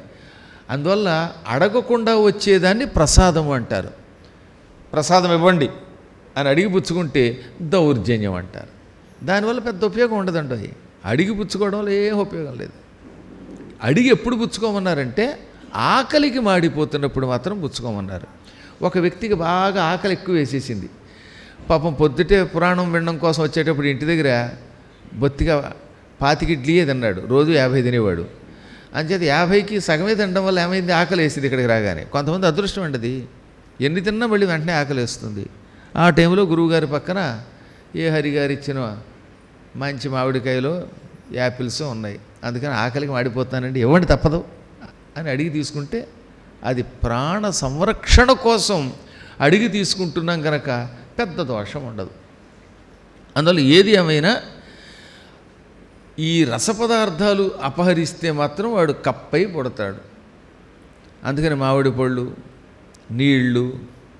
అందువల్ల అడగకుండా వచ్చేదాన్ని ప్రసాదం అంటారు. ప్రసాదం ఇవ్వండి అని అడిగి పుచ్చుకుంటే దౌర్జన్యం అంటారు. దానివల్ల పెద్ద ఉపయోగం ఉండదండి. అడిగి పుచ్చుకోవడంలో ఏం ఉపయోగం లేదు. అడిగి ఎప్పుడు పుచ్చుకోమన్నారంటే ఆకలికి మాడిపోతున్నప్పుడు మాత్రం పుచ్చుకోమన్నారు. ఒక వ్యక్తికి బాగా ఆకలి ఎక్కువ వేసేసింది. పాపం పొద్దుటే పురాణం వినడం కోసం వచ్చేటప్పుడు ఇంటి దగ్గర బొత్తిగా 25 ఇడ్లీయే తిన్నాడు. రోజు 50 తినేవాడు. అంచేత 50కి సగమే తినడం వల్ల ఏమైంది, ఆకలి వేసింది ఇక్కడికి రాగానే. కొంతమంది అదృష్టం అండి, ఎన్ని తిన్నా మళ్ళీ వెంటనే ఆకలి వేస్తుంది. ఆ టైంలో గురువుగారి పక్కన ఏ హరిగారు ఇచ్చిన మంచి మామిడికాయలు యాపిల్స్ ఉన్నాయి, అందుకని ఆకలికి మాడిపోతానండి, ఇవ్వండి తప్పదు అని అడిగి తీసుకుంటే అది ప్రాణ సంరక్షణ కోసం అడిగి తీసుకుంటున్నాం కనుక పెద్ద దోషం ఉండదు. అందువల్ల ఏది ఏమైనా ఈ రసపదార్థాలు అపహరిస్తే మాత్రం వాడు కప్పై పుడతాడు. అందుకని మామిడి పళ్ళు, నీళ్లు,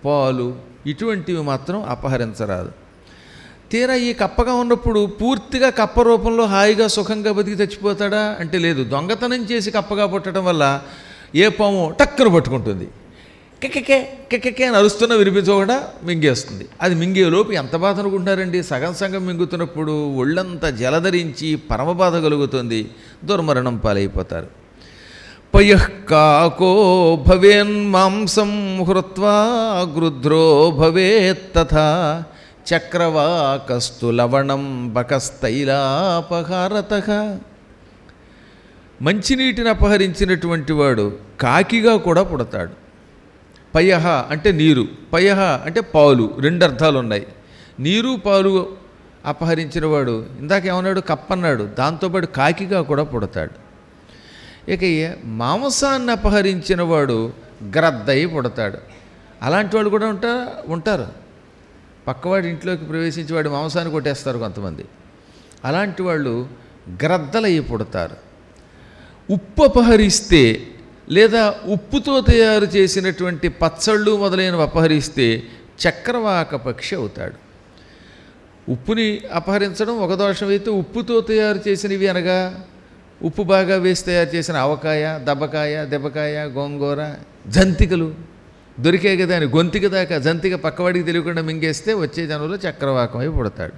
పాలు ఇటువంటివి మాత్రం అపహరించరాదు. తీరా ఈ కప్పగా ఉన్నప్పుడు పూర్తిగా కప్ప రూపంలో హాయిగా సుఖంగా బతికి చచ్చిపోతాడా అంటే లేదు. దొంగతనం చేసి కప్పగా పుట్టడం వల్ల ఏ పాము టక్కున పట్టుకుంటుంది, కెక్కెకే కెక్కెకే అని అరుస్తున్నా వినిపించకుండా మింగేస్తుంది. అది మింగేలోపు ఎంత బాధ అనుకుంటున్నారండి. సగం సగం మింగుతున్నప్పుడు ఒళ్ళంతా జలధరించి పరమ బాధ కలుగుతుంది, దుర్మరణం పాలైపోతారు. పయఃకాకో భవేన్ మాంసం హృత్వా గృధ్రో భవేత్తథా చక్రవాకస్తు లవణం బకస్తైలాపహారతః. మంచినీటిని అపహరించినటువంటి వాడు కాకిగా కూడా పుడతాడు. పయః అంటే నీరు, పయః అంటే పాలు, 2 అర్థాలు ఉన్నాయి. నీరు పాలు అపహరించిన వాడు ఇందాకేమన్నాడు, కప్పన్నాడు, దాంతోపాటు కాకిగా కూడా పుడతాడు. ఇక మాంసాన్ని అపహరించిన వాడు గ్రద్దయి పుడతాడు. అలాంటి వాళ్ళు కూడా ఉంటారు. పక్కవాడి ఇంట్లోకి ప్రవేశించి వాడి మాంసాన్ని కొట్టేస్తారు కొంతమంది. అలాంటి వాళ్ళు గ్రద్దలయ్యి పుడతారు. ఉప్పు అపహరిస్తే లేదా ఉప్పుతో తయారు చేసినటువంటి పచ్చళ్ళు మొదలైనవి అపహరిస్తే చక్రవాక పక్షి అవుతాడు. ఉప్పుని అపహరించడం ఒక దోషం అయితే, ఉప్పుతో తయారు చేసినవి అనగా ఉప్పు బాగా వేసి తయారు చేసిన ఆవకాయ, దెబ్బకాయ, గోంగూర, జంతికలు దొరికే కదా అని గొంతిక దాకా జంతిక పక్కవాడికి తెలియకుండా మింగేస్తే వచ్చే జనంలో చక్రవాకమై పుడతాడు.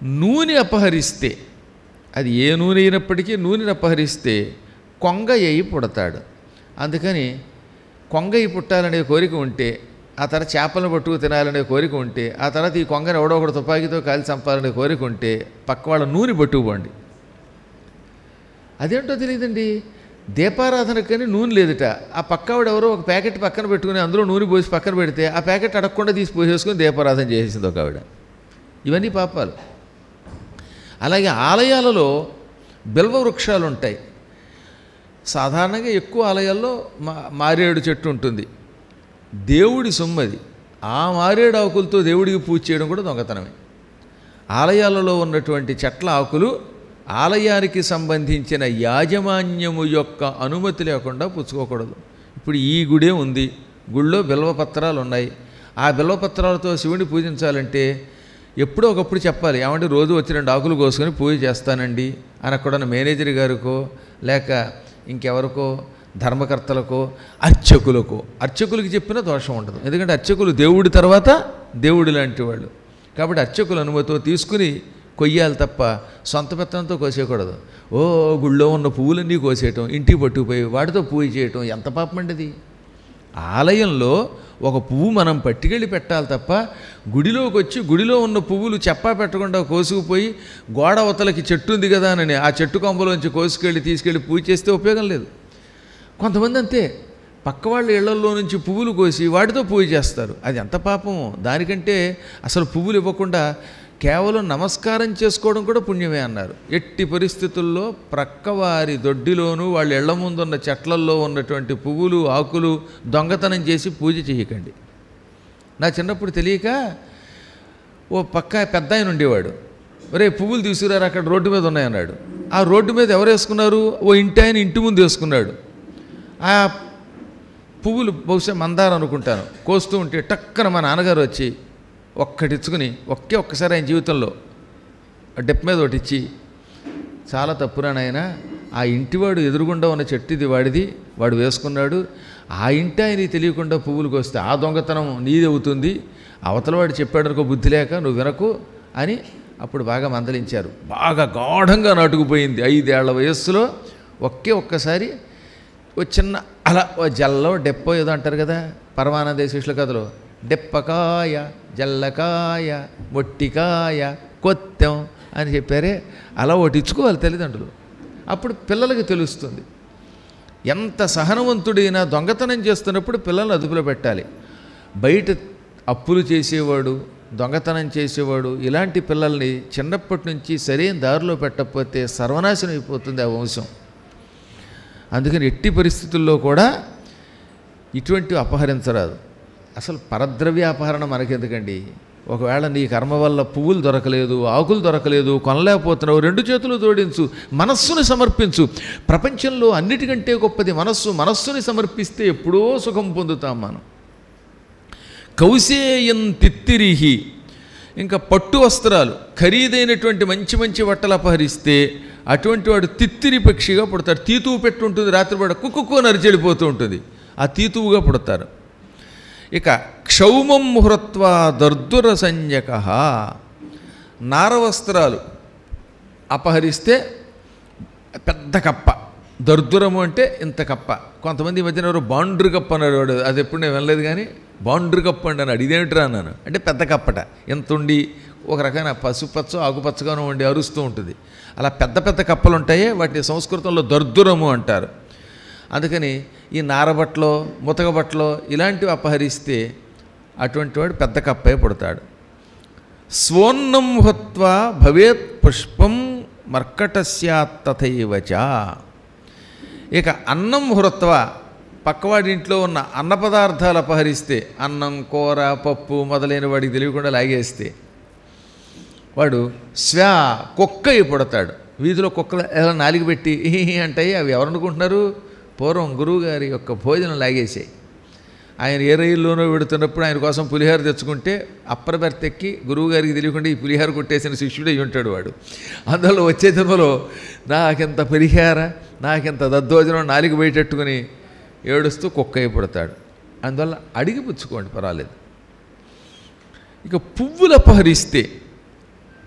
నూనె అపహరిస్తే అది ఏ నూనె అయినప్పటికీ నూనెని అపహరిస్తే కొంగ అయి పుడతాడు. అందుకని కొంగ అయి పుట్టాలనే కోరిక ఉంటే, ఆ తర్వాత చేపలను పట్టుకు తినాలనే కోరిక ఉంటే, ఆ తర్వాత ఈ కొంగని ఎవడో ఒకడు తుపాకీతో కాలి చంపాలనే కోరిక ఉంటే పక్క వాళ్ళ నూనె పట్టుకుపోండి. అదేంటో తెలియదండి, దీపారాధనకని నూనె లేదుట. ఆ పక్కవాడు ఎవరో ఒక ప్యాకెట్ పక్కన పెట్టుకుని అందులో నూనె పోసి పక్కన పెడితే ఆ ప్యాకెట్ అడగకుండా తీసి పోసేసుకుని దీపారాధన చేసేసింది ఒక ఆవిడ. ఇవన్నీ పాపాలు. అలాగే ఆలయాలలో బిల్వ వృక్షాలు ఉంటాయి. సాధారణంగా ఎక్కువ ఆలయాల్లో మారేడు చెట్టు ఉంటుంది. దేవుడి సొమ్మది. ఆ మారేడు ఆకులతో దేవుడికి పూజ చేయడం కూడా దొంగతనమే. ఆలయాలలో ఉన్నటువంటి చెట్ల ఆకులు ఆలయానికి సంబంధించిన యాజమాన్యము యొక్క అనుమతి లేకుండా పుచ్చుకోకూడదు. ఇప్పుడు ఈ గుడే ఉంది, గుళ్ళో బిల్వపత్రాలు ఉన్నాయి. ఆ బిల్వపత్రాలతో శివుని పూజించాలంటే ఎప్పుడో ఒకప్పుడు చెప్పాలి, ఏమంటే రోజు వచ్చి 2 ఆకులు కోసుకొని పూజ చేస్తానండి అని అక్కడ మేనేజర్ గారికో లేక ఇంకెవరికో ధర్మకర్తలకో అర్చకులకి చెప్పినా దోషం ఉండదు. ఎందుకంటే అర్చకులు దేవుడి తర్వాత దేవుడు లాంటి వాళ్ళు. కాబట్టి అర్చకుల అనుమతితో తీసుకుని కొయ్యాలి తప్ప సొంత పెత్తనంతో కోసేయకూడదు. గుళ్ళో ఉన్న పువ్వులన్నీ కోసేయటం, ఇంటికి పట్టుకుపోయి వాటితో పూజ చేయటం ఎంత పాపమండి అది. ఆలయంలో ఒక పువ్వు మనం పట్టుకెళ్ళి పెట్టాలి తప్ప గుడిలోకి వచ్చి గుడిలో ఉన్న పువ్వులు చెప్పా పెట్టకుండా కోసుకుపోయి గోడ అవతలకి చెట్టు ఉంది కదా అని ఆ చెట్టు కొమ్మలోంచి తీసుకెళ్ళి పూజ చేస్తే ఉపయోగం లేదు. కొంతమంది అంతే, పక్క వాళ్ళ ఇళ్లల్లో నుంచి పువ్వులు కోసి వాటితో పూజ చేస్తారు. అది ఎంత పాపమో. దానికంటే అసలు పువ్వులు ఇవ్వకుండా కేవలం నమస్కారం చేసుకోవడం కూడా పుణ్యమే అన్నారు. ఎట్టి పరిస్థితుల్లో ప్రక్కవారి దొడ్డిలోనూ వాళ్ళ ఇళ్ల ముందున్న చెట్లల్లో ఉన్నటువంటి పువ్వులు ఆకులు దొంగతనం చేసి పూజ చేయకండి. నా చిన్నప్పుడు తెలియక ఓ పక్క పెద్ద ఆయన ఉండేవాడు. ఒరే పువ్వులు తీసుకురారు, అక్కడ రోడ్డు మీద ఉన్నాయన్నాడు. ఆ రోడ్డు మీద ఎవరు వేసుకున్నారు? ఓ ఇంటి ఆయన ఇంటి ముందు వేసుకున్నాడు. ఆ పువ్వులు బహుశా మందారం అనుకుంటాను. కోస్తూ ఉంటే టక్కన మా నాన్నగారు వచ్చి ఒక్కటిచ్చుకుని ఒక్కసారి ఆయన జీవితంలో డెప్ మీద ఒకటి ఇచ్చి, చాలా తప్పురా నాయనా, ఆ ఇంటివాడు ఎదురుగుండా ఉన్న చెట్టు ఇది వాడిది, వాడు వేసుకున్నాడు, ఆ ఇంటి ఆయన తెలియకుండా పువ్వులు కోస్తే ఆ దొంగతనం నీది అవుతుంది, అవతలవాడు చెప్పాడు అనుకో బుద్ధి లేక నువ్వు వినకు అని అప్పుడు బాగా మందలించారు. బాగా గాఢంగా నాటుకుపోయింది. 5 ఏళ్ల వయస్సులో ఒక్కసారి ఓ చిన్న అలా ఓ జల్లో డెప్పో ఏదో అంటారు కదా పరమానంద శిష్యుల కథలో, డెప్పకాయ జల్లకాయ మొట్టికాయ కొత్తెం అని చెప్పారే, అలా ఒకటి ఇచ్చుకోవాలి తల్లిదండ్రులు. అప్పుడు పిల్లలకి తెలుస్తుంది. ఎంత సహనవంతుడైనా దొంగతనం చేస్తున్నప్పుడు పిల్లల్ని అదుపులో పెట్టాలి. బయట అప్పులు చేసేవాడు, దొంగతనం చేసేవాడు, ఇలాంటి పిల్లల్ని చిన్నప్పటి నుంచి సరైన దారిలో పెట్టకపోతే సర్వనాశనం అయిపోతుంది ఆ వంశం. అందుకని ఎట్టి పరిస్థితుల్లో కూడా ఇటువంటివి అపహరించరాదు. అసలు పరద్రవ్య అపహరణ మనకెందుకండి? ఒకవేళ నీ కర్మ వల్ల పువ్వులు దొరకలేదు, ఆకులు దొరకలేదు, కొనలేకపోతున్నావు, 2 చేతులు జోడించు, మనస్సుని సమర్పించు. ప్రపంచంలో అన్నిటికంటే గొప్పది మనస్సు. మనస్సుని సమర్పిస్తే ఎప్పుడో సుఖం పొందుతాం మనం. కౌసేయం తిత్తిరిహి, ఇంకా పట్టు వస్త్రాలు ఖరీదైనటువంటి మంచి బట్టలు అపహరిస్తే అటువంటి వాడు తిత్తిరి పక్షిగా పుడతాడు. తీతువు పెట్టి ఉంటుంది, రాత్రిపూట కుక్కుకు నరిచెడిపోతూ ఉంటుంది, ఆ తీతువుగా పుడతారు. ఇక క్షౌమం ముహూర్త్వా దర్దుర సంజ్ఞక, నారవస్త్రాలు అపహరిస్తే పెద్ద కప్ప, దర్దురము అంటే ఇంత కప్ప. కొంతమంది ఈ మధ్యన ఎవరు బాండ్రు కప్ప అన్నాడు, అది ఎప్పుడు నేను వినలేదు కానీ బాండ్రు కప్ప అండి అన్నాడు. ఇదేమిట్రా అన్నాను. అంటే పెద్ద కప్పట, ఎంత ఉండి ఒక రకమైన పసుపచ్చ ఆకుపచ్చగానూ ఉండి అరుస్తూ ఉంటుంది. అలా పెద్ద కప్పలు ఉంటాయే, వాటిని సంస్కృతంలో దర్దురము అంటారు. అందుకని ఈ నారబట్టలో ముతకబట్టలో ఇలాంటివి అపహరిస్తే అటువంటి వాడు పెద్ద కప్పే పుడతాడు. స్వోన్నం హత్వా భవేత్ పుష్పం మర్కటస్యాత్ తథైవచ. ఇక అన్నం హృత్వా, పక్కవాడి ఇంట్లో ఉన్న అన్న పదార్థాలు అపహరిస్తే, అన్నం కూర పప్పు మొదలైన వాడికి తెలియకుండా లాగేస్తే వాడు కుక్క అయి పుడతాడు. వీధిలో కుక్కలు ఎలా నాలిగి పెట్టి అంటాయి. అవి ఎవరనుకుంటున్నారు? పూర్వం గురువుగారి యొక్క భోజనం లాగేసాయి. ఆయన ఏ రైల్లోనో పెడుతున్నప్పుడు ఆయన కోసం పులిహార తెచ్చుకుంటే అప్పర్ బెర్త్ ఎక్కి గురువుగారికి తెలియకుండా ఈ పులిహార కొట్టేసిన శిష్యుడు అయి ఉంటాడు వాడు. అందులో వచ్చే జన్మలో నాకెంత పులిహార, నాకెంత దద్దోజనం నాలిగి బయటెట్టుకుని ఏడుస్తూ కుక్క అయి పుడతాడు. అందువల్ల అడిగి పుచ్చుకోండి, పర్వాలేదు. ఇక పువ్వులు అపహరిస్తే,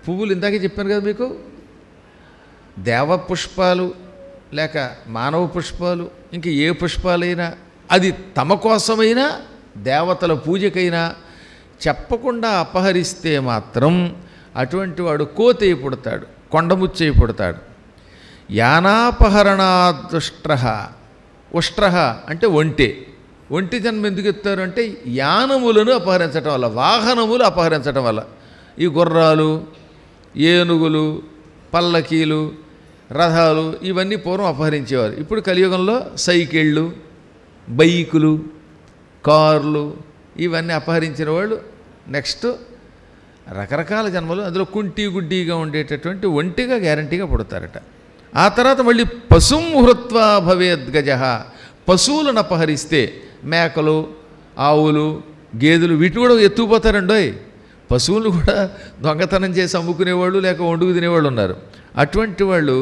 పువ్వులు ఇందాకే చెప్పాను కదా మీకు, దేవపుష్పాలు లేక మానవ పుష్పాలు ఇంక ఏ పుష్పాలైనా అది తమ కోసమైనా దేవతల పూజకైనా చెప్పకుండా అపహరిస్తే మాత్రం అటువంటి వాడు కోతయి పుడతాడు, కొండముచ్చయి పుడతాడు. యానాపహరణాదుష్ట్ర, ఉష్ట్ర అంటే ఒంటి జన్మ ఎందుకు ఎత్తారు అంటే యానములను అపహరించడం వల్ల, వాహనములు అపహరించడం వల్ల. ఈ గుర్రాలు, ఏనుగులు, పల్లకీలు, రథాలు ఇవన్నీ పూర్వం అపహరించేవారు. ఇప్పుడు కలియుగంలో సైకిళ్ళు, బైకులు, కార్లు ఇవన్నీ అపహరించిన వాళ్ళు నెక్స్ట్ రకరకాల జన్మలు, అందులో కుంటి గుడ్డిగా ఉండేటటువంటి ఒంటిగా గ్యారంటీగా పుడతారట. ఆ తర్వాత మళ్ళీ పశుం హృత్వా భవేద్గజ, పశువులను అపహరిస్తే మేకలు, ఆవులు, గేదెలు వీటిని కూడా ఎత్తుకుపోతారండోయ్. పశువులు కూడా దొంగతనం చేసి అమ్ముకునేవాళ్ళు లేక వండుకు తినేవాళ్ళు ఉన్నారు. అటువంటి వాళ్ళు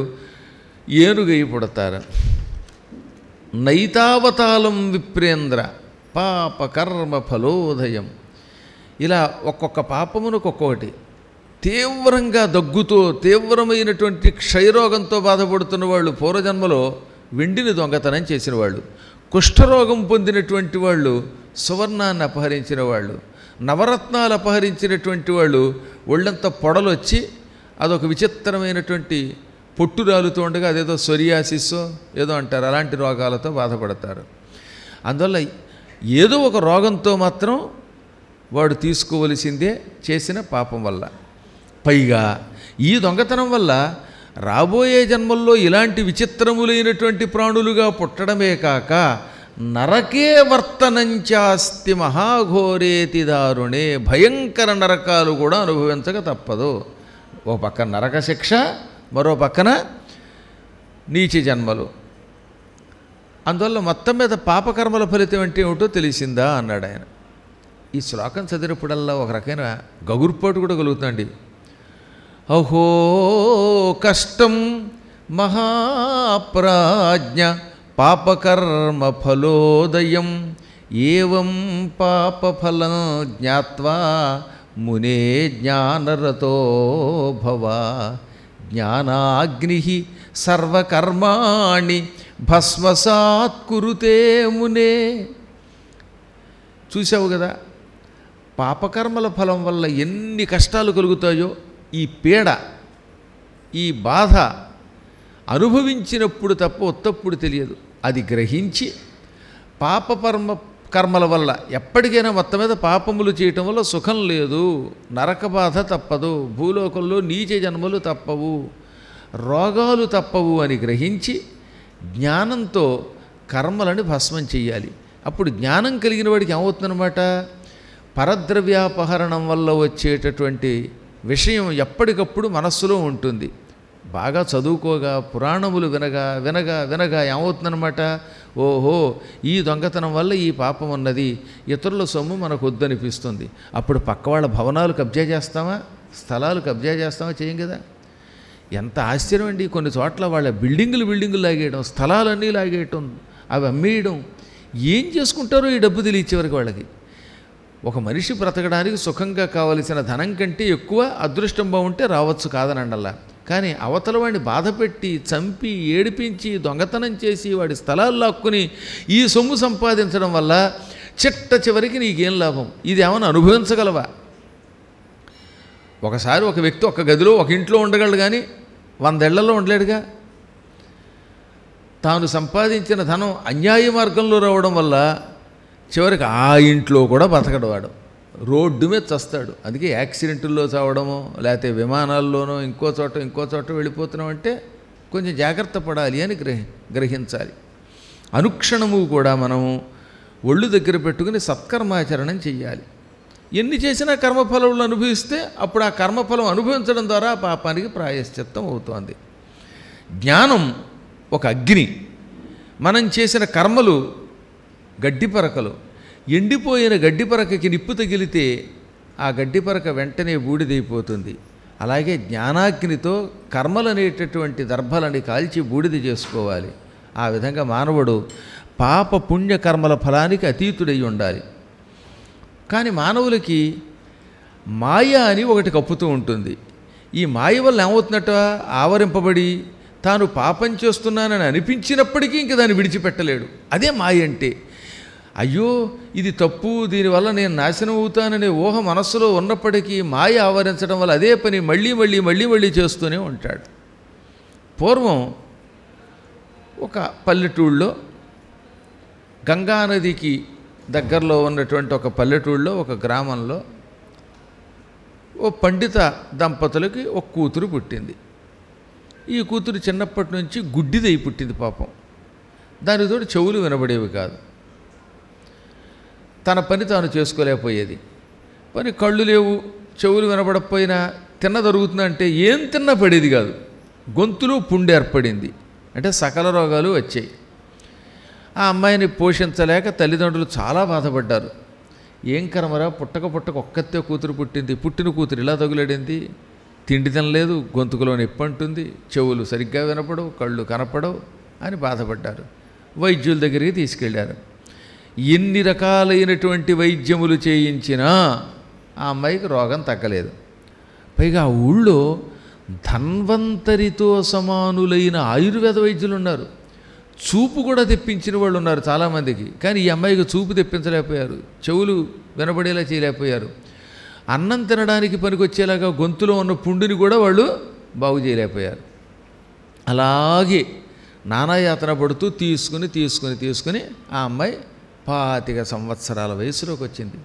ఏనుగై పుడతారు. నైతావతాళం విప్రేంద్ర పాప కర్మ ఫలోదయం. ఇలా ఒక్కొక్క పాపమునకు ఒక్కొక్కటి. తీవ్రంగా దగ్గుతో తీవ్రమైనటువంటి క్షయరోగంతో బాధపడుతున్న వాళ్ళు పూర్వజన్మలో వెండిని దొంగతనం చేసిన వాళ్ళు, కుష్ఠరోగం పొందినటువంటి వాళ్ళు సువర్ణాన్ని అపహరించిన వాళ్ళు, నవరత్నాలు అపహరించినటువంటి వాళ్ళు ఒళ్ళంతా పొడలొచ్చి అదొక విచిత్రమైనటువంటి పొట్టు రాలుతూ ఉండగా అదేదో సొరియాసిస్సో ఏదో అంటారు, అలాంటి రోగాలతో బాధపడతారు. అందువల్ల ఏదో ఒక రోగంతో మాత్రం వాడు తీసుకోవలసిందే చేసిన పాపం వల్ల. పైగా ఈ దొంగతనం వల్ల రాబోయే జన్మల్లో ఇలాంటి విచిత్రములైనటువంటి ప్రాణులుగా పుట్టడమే కాక నరకే వర్తనంచాస్తి మహాఘోరేతి దారుణే, భయంకర నరకాలు కూడా అనుభవించక తప్పదు. ఓ పక్కన నరక శిక్ష, మరో పక్కన నీచ జన్మలు. అందువల్ల మొత్తం మీద పాపకర్మల ఫలితం అంటే ఏమిటో తెలిసిందా అన్నాడు ఆయన. ఈ శ్లోకం చదివినప్పుడల్లా ఒక రకమైన గగుర్పాటు కూడా కలుగుతుందండి. అహో కష్టం మహాప్రాజ్ఞ పాపకర్మ ఫలోదయం, ఏవం పాపఫలం జ్ఞాత్వా మునే జ్ఞానరతో భవ, జ్ఞానాగ్ని సర్వకర్మాణి భస్మసాత్ కురుతే మునే. చూసావు కదా, పాపకర్మల ఫలం వల్ల ఎన్ని కష్టాలు కలుగుతాయో, ఈ పీడ, ఈ బాధ అనుభవించినప్పుడు తప్ప ఉత్తప్పుడు తెలియదు. అది గ్రహించి కర్మల వల్ల ఎప్పటికైనా మొత్తం మీద పాపములు చేయటం వల్ల సుఖం లేదు, నరక బాధ తప్పదు, భూలోకంలో నీచ జన్మలు తప్పవు, రోగాలు తప్పవు అని గ్రహించి జ్ఞానంతో కర్మలను భస్మం చెయ్యాలి. అప్పుడు జ్ఞానం కలిగిన వాడికి ఏమవుతుందన్నమాట, పరద్రవ్యాపహరణం వల్ల వచ్చేటటువంటి విషయం ఎప్పటికప్పుడు మనస్సులో ఉంటుంది. బాగా చదువుకోగా, పురాణములు వినగా వినగా వినగా ఏమవుతుందన్నమాట, ఓహో ఈ దొంగతనం వల్ల ఈ పాపం ఉన్నది, ఇతరుల సొమ్ము మనకు వద్దనిపిస్తుంది. అప్పుడు పక్క వాళ్ళ భవనాలు కబ్జా చేస్తామా, స్థలాలు కబ్జా చేస్తామా, చేయం కదా. ఎంత ఆశ్చర్యం అండి. కొన్ని చోట్ల వాళ్ళ బిల్డింగులు లాగేయడం, స్థలాలన్నీ లాగేయటం, అవి అమ్మేయడం. ఏం చేసుకుంటారో ఈ డబ్బు తెలియచేవరకు వాళ్ళకి. ఒక మనిషి బ్రతకడానికి సుఖంగా కావలసిన ధనం కంటే ఎక్కువ అదృష్టం బాగుంటే రావచ్చు, కాదనండల్లా. కానీ అవతల వాడిని బాధపెట్టి, చంపి, ఏడిపించి, దొంగతనం చేసి, వాడి స్థలాలు లాక్కుని ఈ సొమ్ము సంపాదించడం వల్ల చిట్ట చివరికి నీకేం లాభం? ఇది ఏమైనా అనుభవించగలవా? ఒకసారి ఒక వ్యక్తి ఒక గదిలో ఒక ఇంట్లో ఉండగలడు కానీ 100 ఏళ్లలో ఉండలేడుగా. తాను సంపాదించిన ధనం అన్యాయ మార్గంలో రావడం వల్ల చివరికి ఆ ఇంట్లో కూడా బతకడవాడు, రోడ్డు మీద చస్తాడు. అందుకే యాక్సిడెంటుల్లో చావడమో లేకపోతే విమానాల్లోనో ఇంకో చోట వెళ్ళిపోతున్నామంటే కొంచెం జాగ్రత్త పడాలి అని గ్రహించాలి. అనుక్షణము కూడా మనము ఒళ్ళు దగ్గర పెట్టుకుని సత్కర్మాచరణం చెయ్యాలి. ఎన్ని చేసినా కర్మఫలములు అనుభవిస్తే అప్పుడు ఆ కర్మఫలం అనుభవించడం ద్వారా పాపానికి ప్రాయశ్చిత్తం అవుతోంది. జ్ఞానం ఒక అగ్ని. మనం చేసిన కర్మలు గడ్డిపరకలు. ఎండిపోయిన గడ్డిపరకకి నిప్పు తగిలితే ఆ గడ్డిపరక వెంటనే బూడిదైపోతుంది. అలాగే జ్ఞానాగ్నితో కర్మలనేటటువంటి దర్భలని కాల్చి బూడిద చేసుకోవాలి. ఆ విధంగా మానవుడు పాప పుణ్య కర్మల ఫలానికి అతీతుడై ఉండాలి. కానీ మానవులకి మాయ అని ఒకటి కప్పుతూ ఉంటుంది. ఈ మాయ వల్ల ఏమవుతున్నట్ట, ఆవరింపబడి తాను పాపం చేస్తున్నానని అనిపించినప్పటికీ ఇంక దాన్ని విడిచిపెట్టలేడు. అదే మాయ అంటే. అయ్యో ఇది తప్పు, దీనివల్ల నేను నాశనం అవుతాననే ఊహ మనస్సులో ఉన్నప్పటికీ మాయ ఆవరించడం వల్ల అదే పని మళ్ళీ మళ్ళీ మళ్ళీ మళ్ళీ చేస్తూనే ఉంటాడు. పూర్వం ఒక పల్లెటూళ్ళలో, గంగానదికి దగ్గరలో ఉన్నటువంటి ఒక పల్లెటూళ్ళలో, ఒక గ్రామంలో ఓ పండిత దంపతులకి ఒక కూతురు పుట్టింది. ఈ కూతురు చిన్నప్పటి నుంచి గుడ్డిదై పుట్టింది పాపం. దానితో చెవులు వినబడేవి కాదు. తన పని తాను చేసుకోలేకపోయేది. పని కళ్ళు లేవు, చెవులు వినబడకపోయినా తిన్న దొరుకుతుందంటే ఏం తిన్నా పడేది కాదు. గొంతులో పుండు ఏర్పడింది, అంటే సకల రోగాలు వచ్చాయి. ఆ అమ్మాయిని పోషించలేక తల్లిదండ్రులు చాలా బాధపడ్డారు. ఏం కర్మరా, పుట్టక ఒక్కతే కూతురు పుట్టింది, పుట్టిన కూతురు ఇలా తగులడింది, తిండి తినలేదు, గొంతుకులో నొప్పి అంటుంది, చెవులు సరిగ్గా వినపడవు, కళ్ళు కనపడవు అని బాధపడ్డారు. వైద్యుల దగ్గరికి తీసుకెళ్లారు. ఎన్ని రకాలైనటువంటి వైద్యములు చేయించినా ఆ అమ్మాయికి రోగం తగ్గలేదు. పైగా ఆ ఊళ్ళో ధన్వంతరితో సమానులైన ఆయుర్వేద వైద్యులు ఉన్నారు. చూపు కూడా తెప్పించిన వాళ్ళు ఉన్నారు చాలామందికి. కానీ ఈ అమ్మాయికి చూపు తెప్పించలేకపోయారు, చెవులు వినబడేలా చేయలేకపోయారు. అన్నం తినడానికి పనికొచ్చేలాగా గొంతులో ఉన్న పుండుని కూడా వాళ్ళు బాగు చేయలేకపోయారు. అలాగే నానాయాతన పడుతూ తీసుకుని ఆ అమ్మాయి 25 సంవత్సరాల వయసులోకి వచ్చింది.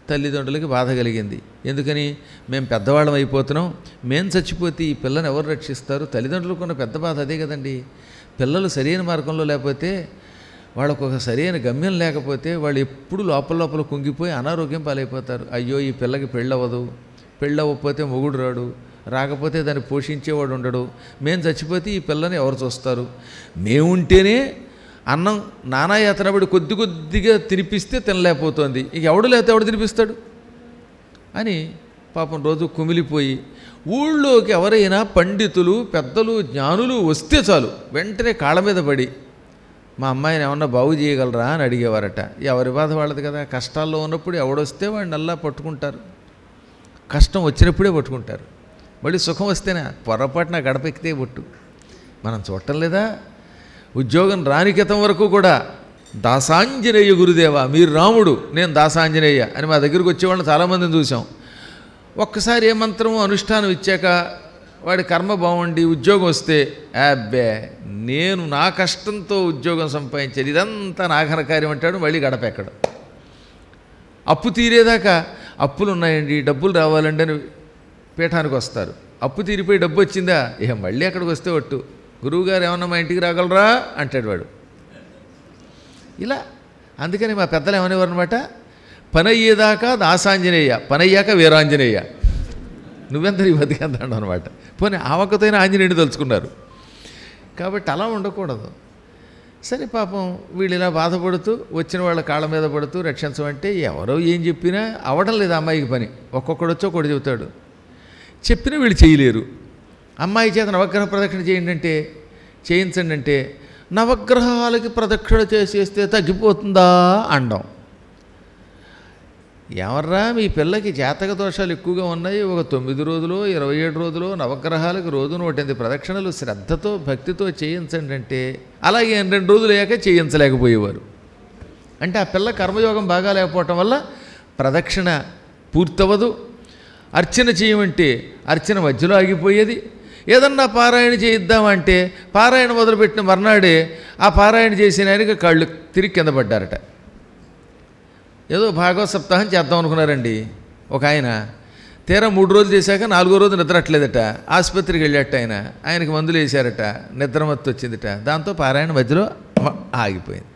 తల్లిదండ్రులకి బాధ కలిగింది. ఎందుకని? మేము పెద్దవాళ్ళం అయిపోతున్నాం, మేము చచ్చిపోతే ఈ పిల్లని ఎవరు రక్షిస్తారు? తల్లిదండ్రులకు ఉన్న పెద్ద బాధ అదే కదండి. పిల్లలు సరైన మార్గంలో లేకపోతే, వాళ్ళకు ఒక సరైన గమ్యం లేకపోతే వాళ్ళు ఎప్పుడు లోపల కుంగిపోయి అనారోగ్యం పాలైపోతారు. అయ్యో ఈ పిల్లకి పెళ్ళవదు, పెళ్ళవ్వకపోతే మొగుడు రాడు, రాకపోతే దాన్ని పోషించేవాడు ఉండడు, మేము చచ్చిపోతే ఈ పిల్లని ఎవరు చూస్తారు? మేముంటేనే అన్నం నానాయాతనబడి కొద్దిగా తినిపిస్తే తినలేకపోతుంది, ఇక ఎవడు లేకపోతే ఎవడు తినిపిస్తాడు అని పాపం రోజు కుమిలిపోయి ఊళ్ళోకి ఎవరైనా పండితులు, పెద్దలు, జ్ఞానులు వస్తే చాలు వెంటనే కాళ్ళ మీద పడి మా అమ్మాయిని ఏమన్నా బాగు చేయగలరా అని అడిగేవారట. ఎవరి బాధ వాళ్ళది కదా. కష్టాల్లో ఉన్నప్పుడు ఎవడొస్తే వాడిని అల్లా పట్టుకుంటారు, కష్టం వచ్చినప్పుడే పట్టుకుంటారు. మళ్ళీ సుఖం వస్తేనే పొరపాటున గడపెక్కితే పట్టు. మనం చూడటం లేదా? ఉద్యోగం రాని క్రితం వరకు కూడా దాసాంజనేయ గురుదేవా, మీరు రాముడు, నేను దాసాంజనేయ అని మా దగ్గరికి వచ్చేవాళ్ళని చాలామందిని చూసాం. ఒక్కసారి ఏ మంత్రము అనుష్ఠానం ఇచ్చాక వాడి కర్మ బాగుండి ఉద్యోగం వస్తే, అబ్బే నేను నా కష్టంతో ఉద్యోగం సంపాదించాను, ఇదంతా నా ఘనకార్యం అంటాడు. మళ్ళీ గడపెక్కడు. అప్పు తీరేదాకా అప్పులు ఉన్నాయండి, డబ్బులు రావాలండి అని పీఠానికి వస్తారు. అప్పు తీరిపోయి డబ్బు వచ్చిందా, ఇక మళ్ళీ అక్కడికి వస్తే ఒట్టు, గురువుగారు ఏమన్నా మా ఇంటికి రాగలరా అంటాడు వాడు. ఇలా అందుకని మా పెద్దలు ఏమనేవారు అనమాట, పని అయ్యేదాకా దాసాంజనేయ, పని అయ్యాక వీరాంజనేయ, నువ్వెంత నీ బతికెంతాడు అనమాట. పోనీ ఆవకతోనే ఆంజనేయుని తలుచుకున్నారు. కాబట్టి అలా ఉండకూడదు. సరే పాపం వీళ్ళు ఇలా బాధపడుతూ వచ్చిన వాళ్ళ కాళ్ళ మీద పడుతూ రక్షించమంటే ఎవరో ఏం చెప్పినా అవడం లేదు అమ్మాయికి పని. ఒక్కొక్కడు వచ్చి ఒకటి చెబుతాడు, చెప్పినా వీళ్ళు చేయలేరు. అమ్మాయి చేత నవగ్రహ ప్రదక్షిణ చేయించండి అంటే నవగ్రహాలకి ప్రదక్షిణ చేసేస్తే తగ్గిపోతుందా అండం. ఎవర్రా మీ పిల్లకి జాతక దోషాలు ఎక్కువగా ఉన్నాయి, ఒక 9 రోజులు 27 రోజులు నవగ్రహాలకు రోజు 108 ప్రదక్షిణలు శ్రద్ధతో భక్తితో చేయించండి అంటే అలాగే 2 రోజులు అయ్యాక చేయించలేకపోయేవారు. అంటే ఆ పిల్ల కర్మయోగం బాగా లేకపోవటం వల్ల ప్రదక్షిణ పూర్తవదు. అర్చన చేయమంటే అర్చన మధ్యలో ఆగిపోయేది. ఏదన్నా పారాయణ చేయిద్దామంటే పారాయణ మొదలుపెట్టిన మర్నాడే ఆ పారాయణ చేసిన ఆయనకి కళ్ళు తిరిగి కింద పడ్డారట. ఏదో భాగవత సప్తాహం చేద్దాం అనుకున్నారండి ఒక ఆయన. తీరా 3 రోజులు చేశాక 4వ రోజు నిద్రట్లేదట. ఆసుపత్రికి వెళ్ళాట ఆయనకి మందులు వేశారట, నిద్రమత్తు వచ్చిందిట. దాంతో పారాయణ మధ్యలో ఆగిపోయింది.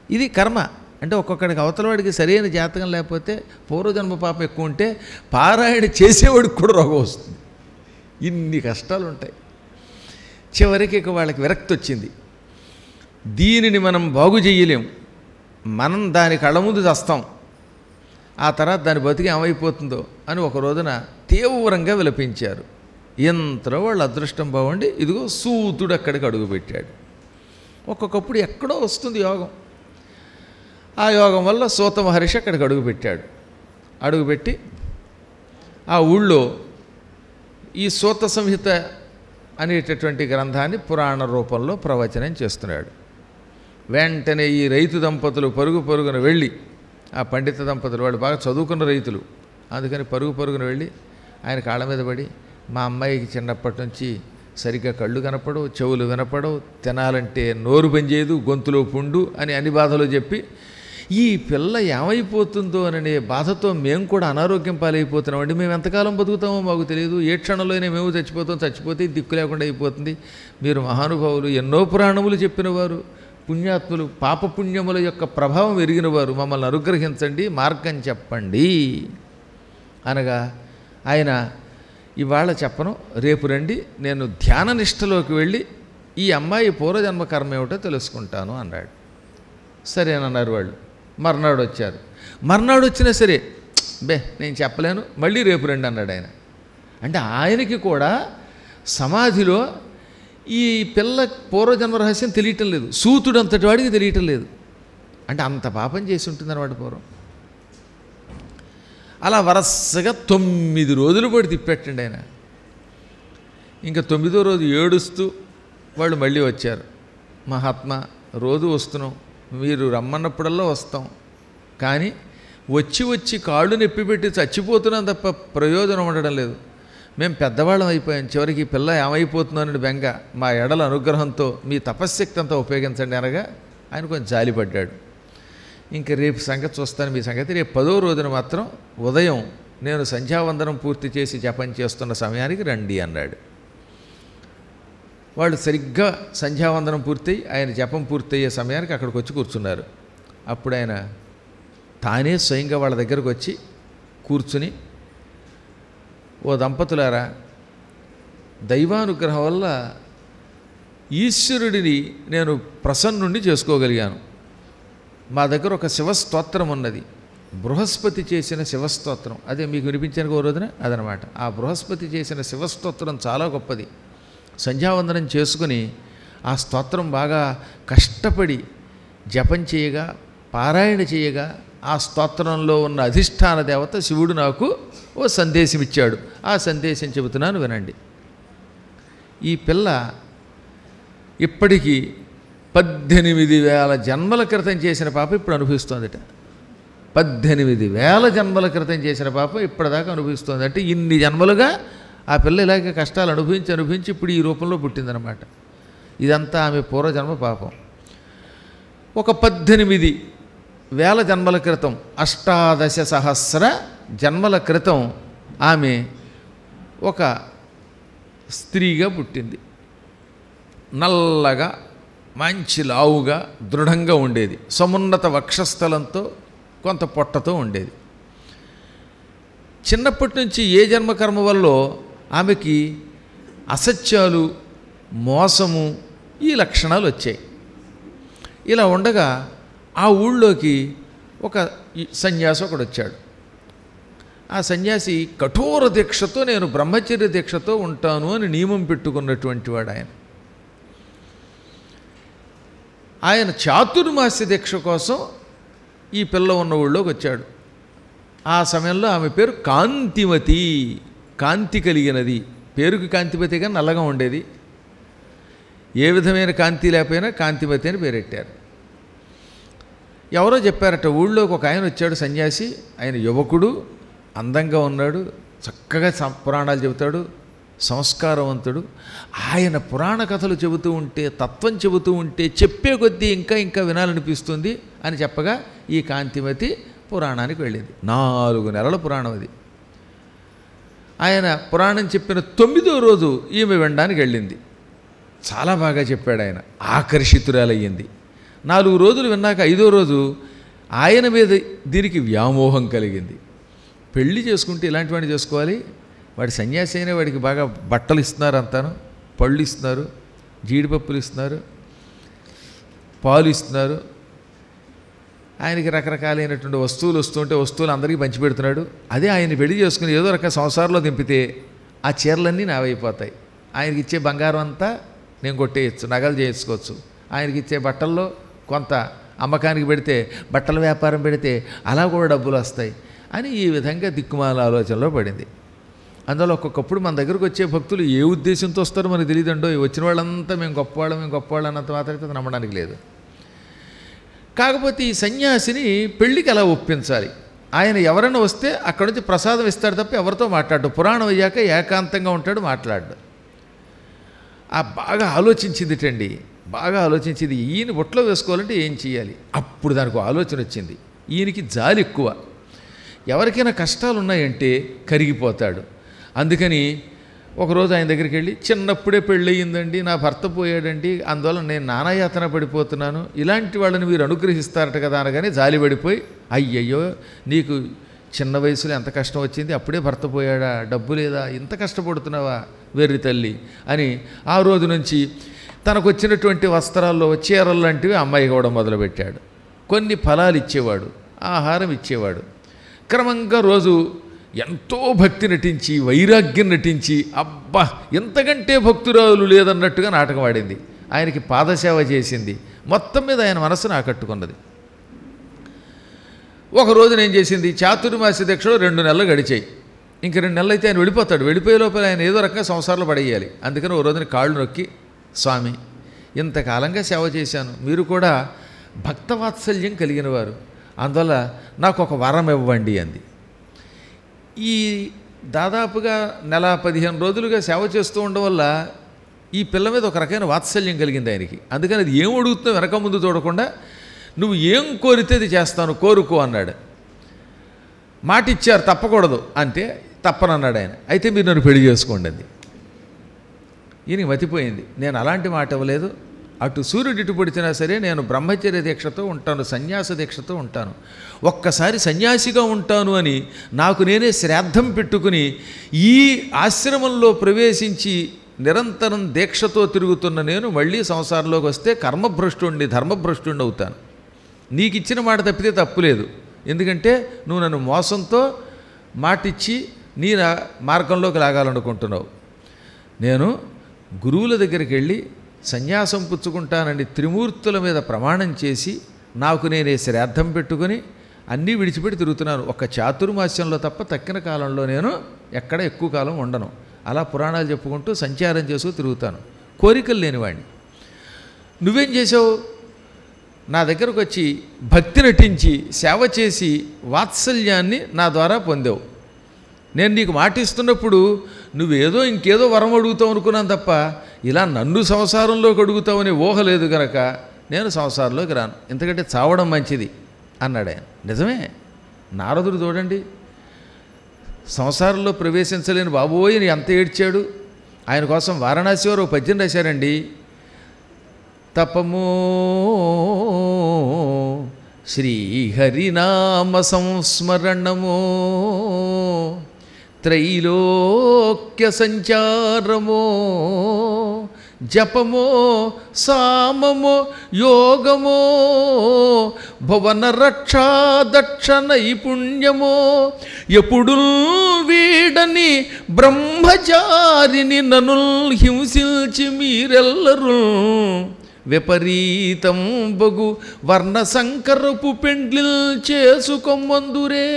ఇది కర్మ. అంటే ఒక్కొక్కడికి అవతలవాడికి సరైన జాతకం లేకపోతే, పూర్వజన్మ పాపం ఎక్కువ ఉంటే పారాయణ చేసేవాడికి కూడా రోగం వస్తుంది. ఇన్ని కష్టాలు ఉంటాయి. చివరికి ఇక వాళ్ళకి విరక్తి వచ్చింది. దీనిని మనం బాగు చేయలేం, మనం దాని కళ్ళ ముందు చస్తాం, ఆ తర్వాత దాని బతికి ఏమైపోతుందో అని ఒక రోజున తీవ్రంగా విలపించారు. ఎంతలో వాళ్ళ అదృష్టం బాగుండి ఇదిగో సూతుడు అక్కడికి అడుగుపెట్టాడు. ఒక్కొక్కప్పుడు ఎక్కడో వస్తుంది యోగం. ఆ యోగం వల్ల సూత మహర్షి అక్కడికి అడుగుపెట్టాడు. అడుగుపెట్టి ఆ ఊళ్ళో ఈ సూత సంహిత అనేటటువంటి గ్రంథాన్ని పురాణ రూపంలో ప్రవచనం చేస్తున్నాడు. వెంటనే ఈ రైతు దంపతులు పరుగున వెళ్ళి, ఆ పండిత దంపతులు వాళ్ళు బాగా చదువుకున్న రైతులు, అందుకని పరుగున వెళ్ళి ఆయన కాళ్ళ మీద పడి, మా అమ్మాయికి చిన్నప్పటి నుంచి సరిగ్గా కళ్ళు కనపడవు, చెవులు వినపడవు, తినాలంటే నోరు పనిచేయదు, గొంతులో పుండు అని అన్ని బాధలు చెప్పి, ఈ పిల్ల ఏమైపోతుందో అనే బాధతో మేము కూడా అనారోగ్యం పాలైపోతున్నామండి. మేము ఎంతకాలం బతుకుతామో మాకు తెలియదు, ఏ క్షణంలోనే మేము చచ్చిపోతే దిక్కు లేకుండా అయిపోతుంది. మీరు మహానుభావులు, ఎన్నో పురాణములు చెప్పినవారు, పుణ్యాత్ములు, పాపపుణ్యముల యొక్క ప్రభావం ఎరిగినవారు, మమ్మల్ని అనుగ్రహించండి, మార్గం చెప్పండి అనగా ఆయన ఇవాళ చెప్పను, రేపు రండి, నేను ధ్యాన నిష్టలోకి వెళ్ళి ఈ అమ్మాయి పూర్వజన్మ కర్మ ఏమిటో తెలుసుకుంటాను అన్నాడు. సరేనన్నారు వాళ్ళు. మర్నాడు వచ్చారు. మర్నాడు వచ్చినా సరే, నేను చెప్పలేను, మళ్ళీ రేపు రండి అన్నాడు ఆయన. అంటే ఆయనకి కూడా సమాధిలో ఈ పిల్ల పూర్వజన్మ రహస్యం తెలియటం లేదు, సూతుడు అంతటి వాడికి తెలియటం లేదు. అంటే అంత పాపం చేసి ఉంటుందన్నమాట పూర్వం. అలా వరసగా 9 రోజులు పడి తిప్పెట్టండి ఆయన. ఇంకా 9వ రోజు ఏడుస్తూ వాళ్ళు మళ్ళీ వచ్చారు. మహాత్మా, రోజు వస్తున్నాం, మీరు రమ్మన్నప్పుడల్లా వస్తాం, కానీ వచ్చి కాళ్ళు నొప్పి పెట్టి చచ్చిపోతున్నాం తప్ప ప్రయోజనం ఉండడం లేదు. మేము పెద్దవాళ్ళం అయిపోయాం, చివరికి పిల్ల ఏమైపోతున్నానని బెంగ, మా ఎడల అనుగ్రహంతో మీ తపశ్శక్తి అంతా ఉపయోగించండి అనగా ఆయన కొంచెం జాలిపడ్డాడు. ఇంకా రేపు సంగతి చూస్తాను, మీ సంగతి రేపు 10వ రోజున మాత్రం ఉదయం నేను సంధ్యావందనం పూర్తి చేసి జపం చేస్తున్న సమయానికి రండి అన్నాడు. వాళ్ళు సరిగ్గా సంధ్యావందనం పూర్తయి ఆయన జపం పూర్తయ్యే సమయానికి అక్కడికి వచ్చి కూర్చున్నారు. అప్పుడు ఆయన తానే స్వయంగా వాళ్ళ దగ్గరకు వచ్చి కూర్చుని, ఓ దంపతులారా, దైవానుగ్రహం వల్ల ఈశ్వరుడిని నేను ప్రసన్నుండి చేసుకోగలిగాను. మా దగ్గర ఒక శివస్తోత్రం ఉన్నది, బృహస్పతి చేసిన శివస్తోత్రం, అదే మీకు వినిపించాను ఓ రోజున, అదనమాట. ఆ బృహస్పతి చేసిన శివస్తోత్రం చాలా గొప్పది. సంధ్యావందనం చేసుకుని ఆ స్తోత్రం బాగా కష్టపడి జపం చేయగా, పారాయణ చేయగా, ఆ స్తోత్రంలో ఉన్న అధిష్టాన దేవత శివుడు నాకు ఓ సందేశం ఇచ్చాడు. ఆ సందేశం చెబుతున్నాను వినండి. ఈ పిల్ల ఇప్పటికీ 18,000 జన్మల క్రితం చేసిన పాప ఇప్పుడు అనుభవిస్తోందట. 18,000 జన్మల క్రితం చేసిన పాప ఇప్పటిదాకా అనుభవిస్తోంది. అంటే ఇన్ని జన్మలుగా ఆ పిల్ల ఇలాగే కష్టాలు అనుభవించి ఇప్పుడు ఈ రూపంలో పుట్టిందనమాట. ఇదంతా ఆమె పూర్వజన్మ పాపం. ఒక 18,000 జన్మల క్రితం, 18,000 జన్మల క్రితం ఆమె ఒక స్త్రీగా పుట్టింది. నల్లగా, మంచి లావుగా, దృఢంగా ఉండేది. సమున్నత వక్షస్థలంతో, కొంత పొట్టతో ఉండేది. చిన్నప్పటి నుంచి ఏ జన్మకర్మ వల్ల ఆమెకి అసత్యాలు, మోసము, ఈ లక్షణాలు వచ్చాయి. ఇలా ఉండగా ఆ ఊళ్ళోకి ఒక సన్యాసి ఒకడు వచ్చాడు. ఆ సన్యాసి కఠోర దీక్షతో, నేను బ్రహ్మచర్య దీక్షతో ఉంటాను అని నియమం పెట్టుకున్నటువంటి వాడు ఆయన. ఆయన చాతుర్మాస్య దీక్ష కోసం ఈ పిల్ల ఉన్న ఊళ్ళోకి వచ్చాడు. ఆ సమయంలో ఆమె పేరు కాంతిమతి, కాంతి కలిగినది. పేరుకి కాంతిమతి కానీ నల్లగా ఉండేది. ఏ విధమైన కాంతి లేకపోయినా కాంతిమతి అని పేరెట్టారు. ఎవరో చెప్పారట, ఊళ్ళోకి ఒక ఆయన వచ్చాడు సన్యాసి. ఆయన యువకుడు, అందంగా ఉన్నాడు, చక్కగా పురాణాలు చెబుతాడు, సంస్కారవంతుడు. ఆయన పురాణ కథలు చెబుతూ ఉంటే, తత్వం చెబుతూ ఉంటే చెప్పే కొద్దీ ఇంకా వినాలనిపిస్తుంది అని చెప్పగా ఈ కాంతిమతి పురాణానికి వెళ్ళింది. 4 నెలల పురాణం అది. ఆయన పురాణం చెప్పిన 9వ రోజు ఈమె వినడానికి వెళ్ళింది. చాలా బాగా చెప్పాడు ఆయన, ఆకర్షితురాలయ్యింది. 4 రోజులు విన్నాక 5వ రోజు ఆయన మీద దీనికి వ్యామోహం కలిగింది. పెళ్లి చేసుకుంటే ఇలాంటివాడిని చేసుకోవాలి, వాడి సన్యాసి అయినా వాడికి బాగా బట్టలు ఇస్తున్నారు, అంతాను పళ్ళు ఇస్తున్నారు, జీడిపప్పులు ఇస్తున్నారు, పాలు ఇస్తున్నారు, ఆయనకి రకరకాలైనటువంటి వస్తువులు వస్తుంటే వస్తువులు అందరికీ పంచిపెడుతున్నాడు. అదే ఆయన పెళ్లి చేసుకుని ఏదో రక సంసారంలో దింపితే ఆ చీరలన్నీ నావైపోతాయి. ఆయనకి ఇచ్చే బంగారం అంతా నేను కొట్టేయచ్చు, నగలు చేసుకోవచ్చు. ఆయనకి ఇచ్చే బట్టల్లో కొంత అమ్మకానికి పెడితే, బట్టల వ్యాపారం పెడితే అలా కూడా డబ్బులు వస్తాయి అని ఈ విధంగా దిక్కుమాల ఆలోచనలో పడింది. అందువల్ల ఒక్కొక్కప్పుడు మన దగ్గరకు వచ్చే భక్తులు ఏ ఉద్దేశంతో వస్తారో మనకు తెలియదండో, వచ్చిన వాళ్ళంతా మేము గొప్పవాళ్ళం అన్నంత మాత్రం నమ్మడానికి లేదు. కాకపోతే ఈ సన్యాసిని పెళ్ళికి ఎలా ఒప్పించాలి? ఆయన ఎవరైనా వస్తే అక్కడి నుంచి ప్రసాదం ఇస్తాడు తప్ప ఎవరితో మాట్లాడు. పురాణం అయ్యాక ఏకాంతంగా ఉంటాడు, మాట్లాడు. బాగా ఆలోచించిందిటండి, బాగా ఆలోచించింది. ఈయన బొట్లో వేసుకోవాలంటే ఏం చేయాలి? అప్పుడు దానికి ఆలోచన వచ్చింది. ఈయనకి జాలి ఎక్కువ. ఎవరికైనా కష్టాలు ఉన్నాయంటే కరిగిపోతాడు. అందుకని ఒకరోజు ఆయన దగ్గరికి వెళ్ళి, చిన్నప్పుడే పెళ్ళయిందండి, నా భర్త పోయాడండి, అందువల్ల నేను నానాయాతన పడిపోతున్నాను, ఇలాంటి వాళ్ళని మీరు అనుగ్రహిస్తారట కదా అనగానే జాలి పడిపోయి, అయ్యయ్యో నీకు చిన్న వయసులో ఎంత కష్టం వచ్చింది, అప్పుడే భర్త పోయాడా, డబ్బు లేదా, ఇంత కష్టపడుతున్నావా వెర్రి తల్లి అని ఆ రోజు నుంచి తనకు వచ్చినటువంటి వస్త్రాల్లో చీరలు లాంటివి అమ్మాయి ఇవ్వడం మొదలుపెట్టాడు. కొన్ని ఫలాలు ఇచ్చేవాడు, ఆహారం ఇచ్చేవాడు. క్రమంగా రోజు ఎంతో భక్తి నటించి, వైరాగ్యం నటించి, అబ్బా ఎంతకంటే భక్తురాలు లేదన్నట్టుగా నాటకం ఆడింది. ఆయనకి పాదసేవ చేసింది. మొత్తం మీద ఆయన మనసును ఆకట్టుకున్నది. ఒక రోజున ఏం చేసింది, చాతుర్మాస్య దీక్షలో 2 నెలలు గడిచాయి. ఇంక 2 నెలలు అయితే ఆయన వెళ్ళిపోతాడు. వెళ్ళిపోయే లోపల ఆయన ఏదో రకంగా సంసారంలో పడేయాలి. అందుకని ఓ రోజున కాళ్ళు నొక్కి, స్వామి ఇంతకాలంగా సేవ చేశాను, మీరు కూడా భక్తవాత్సల్యం కలిగిన వారు, అందువల్ల నాకు ఒక వరం ఇవ్వండి అంది. ఈ దాదాపుగా 15 రోజులుగా సేవ చేస్తూ ఉండడం వల్ల ఈ పిల్ల మీద ఒక రకమైన వాత్సల్యం కలిగింది ఆయనకి. అందుకని అది ఏం అడుగుతుందో వెనక ముందు చూడకుండా, నువ్వు ఏం కోరితే అది చేస్తాను, కోరుకో అన్నాడు. మాట ఇచ్చారు, తప్పకూడదు అంటే తప్పనన్నాడు ఆయన. అయితే మీరు నన్ను పెళ్లి చేసుకోండి అంది. ఈయనకి మతిపోయింది, నేను అలాంటి మాట ఇవ్వలేదు, అటు సూర్యుడు ఇటు పొడిచినా సరే నేను బ్రహ్మచర్య దీక్షతో ఉంటాను, సన్యాస దీక్షతో ఉంటాను, ఒక్కసారి సన్యాసిగా ఉంటాను అని నాకు నేనే శ్రాద్ధం పెట్టుకుని ఈ ఆశ్రమంలో ప్రవేశించి నిరంతరం దీక్షతో తిరుగుతున్న నేను మళ్ళీ సంసారంలోకి వస్తే కర్మభ్రష్టుణ్ణి, ధర్మభ్రష్టుణ్ణి అవుతాను. నీకు ఇచ్చిన మాట తప్పితే తప్పులేదు, ఎందుకంటే నువ్వు నన్ను మోసంతో మాటిచ్చి నీ మార్గంలోకి లాగాలనుకుంటున్నావు. నేను గురువుల దగ్గరికి వెళ్ళి సన్యాసం పుచ్చుకుంటానని త్రిమూర్తుల మీద ప్రమాణం చేసి నాకు నేనే శ్రాద్ధం పెట్టుకుని అన్నీ విడిచిపెట్టి తిరుగుతున్నాను. ఒక చాతుర్మాస్యంలో తప్ప తక్కిన కాలంలో నేను ఎక్కడ ఎక్కువ కాలం ఉండను. అలా పురాణాలు చెప్పుకుంటూ సంచారం చేస్తూ తిరుగుతాను, కోరికలు లేనివాడిని. నువ్వేం చేసావు, నా దగ్గరకు వచ్చి భక్తి నటించి సేవ చేసి వాత్సల్యాన్ని నా ద్వారా పొందావు. నేను నీకు మాటిస్తున్నప్పుడు నువ్వేదో ఇంకేదో వరం అడుగుతావు అనుకున్నాను తప్ప ఇలా నన్ను సంసారంలోకి అడుగుతావని ఊహ లేదు కనుక నేను సంసారంలోకి రాను, ఎందుకంటే చావడం మంచిది అన్నాడు ఆయన. నిజమే, నారదుడు చూడండి, సంసారంలో ప్రవేశించలేని బాబోయని ఎంత ఏడ్చాడు. ఆయన కోసం వారణాసి వారు 1 పద్యం రాశారండి. తపమో శ్రీహరినామ సంస్మరణమో త్రైలోక్య సంచారమో జపమో సామమో యోగమో భువన రక్షా దక్ష నైపుణ్యమో ఎప్పుడు వీడని బ్రహ్మచారిని ననుల్ హింసించి మీరెల్లరూ విపరీతం బగు వర్ణ సంకరపు పెండ్లిల్ చేసుకోమందురే.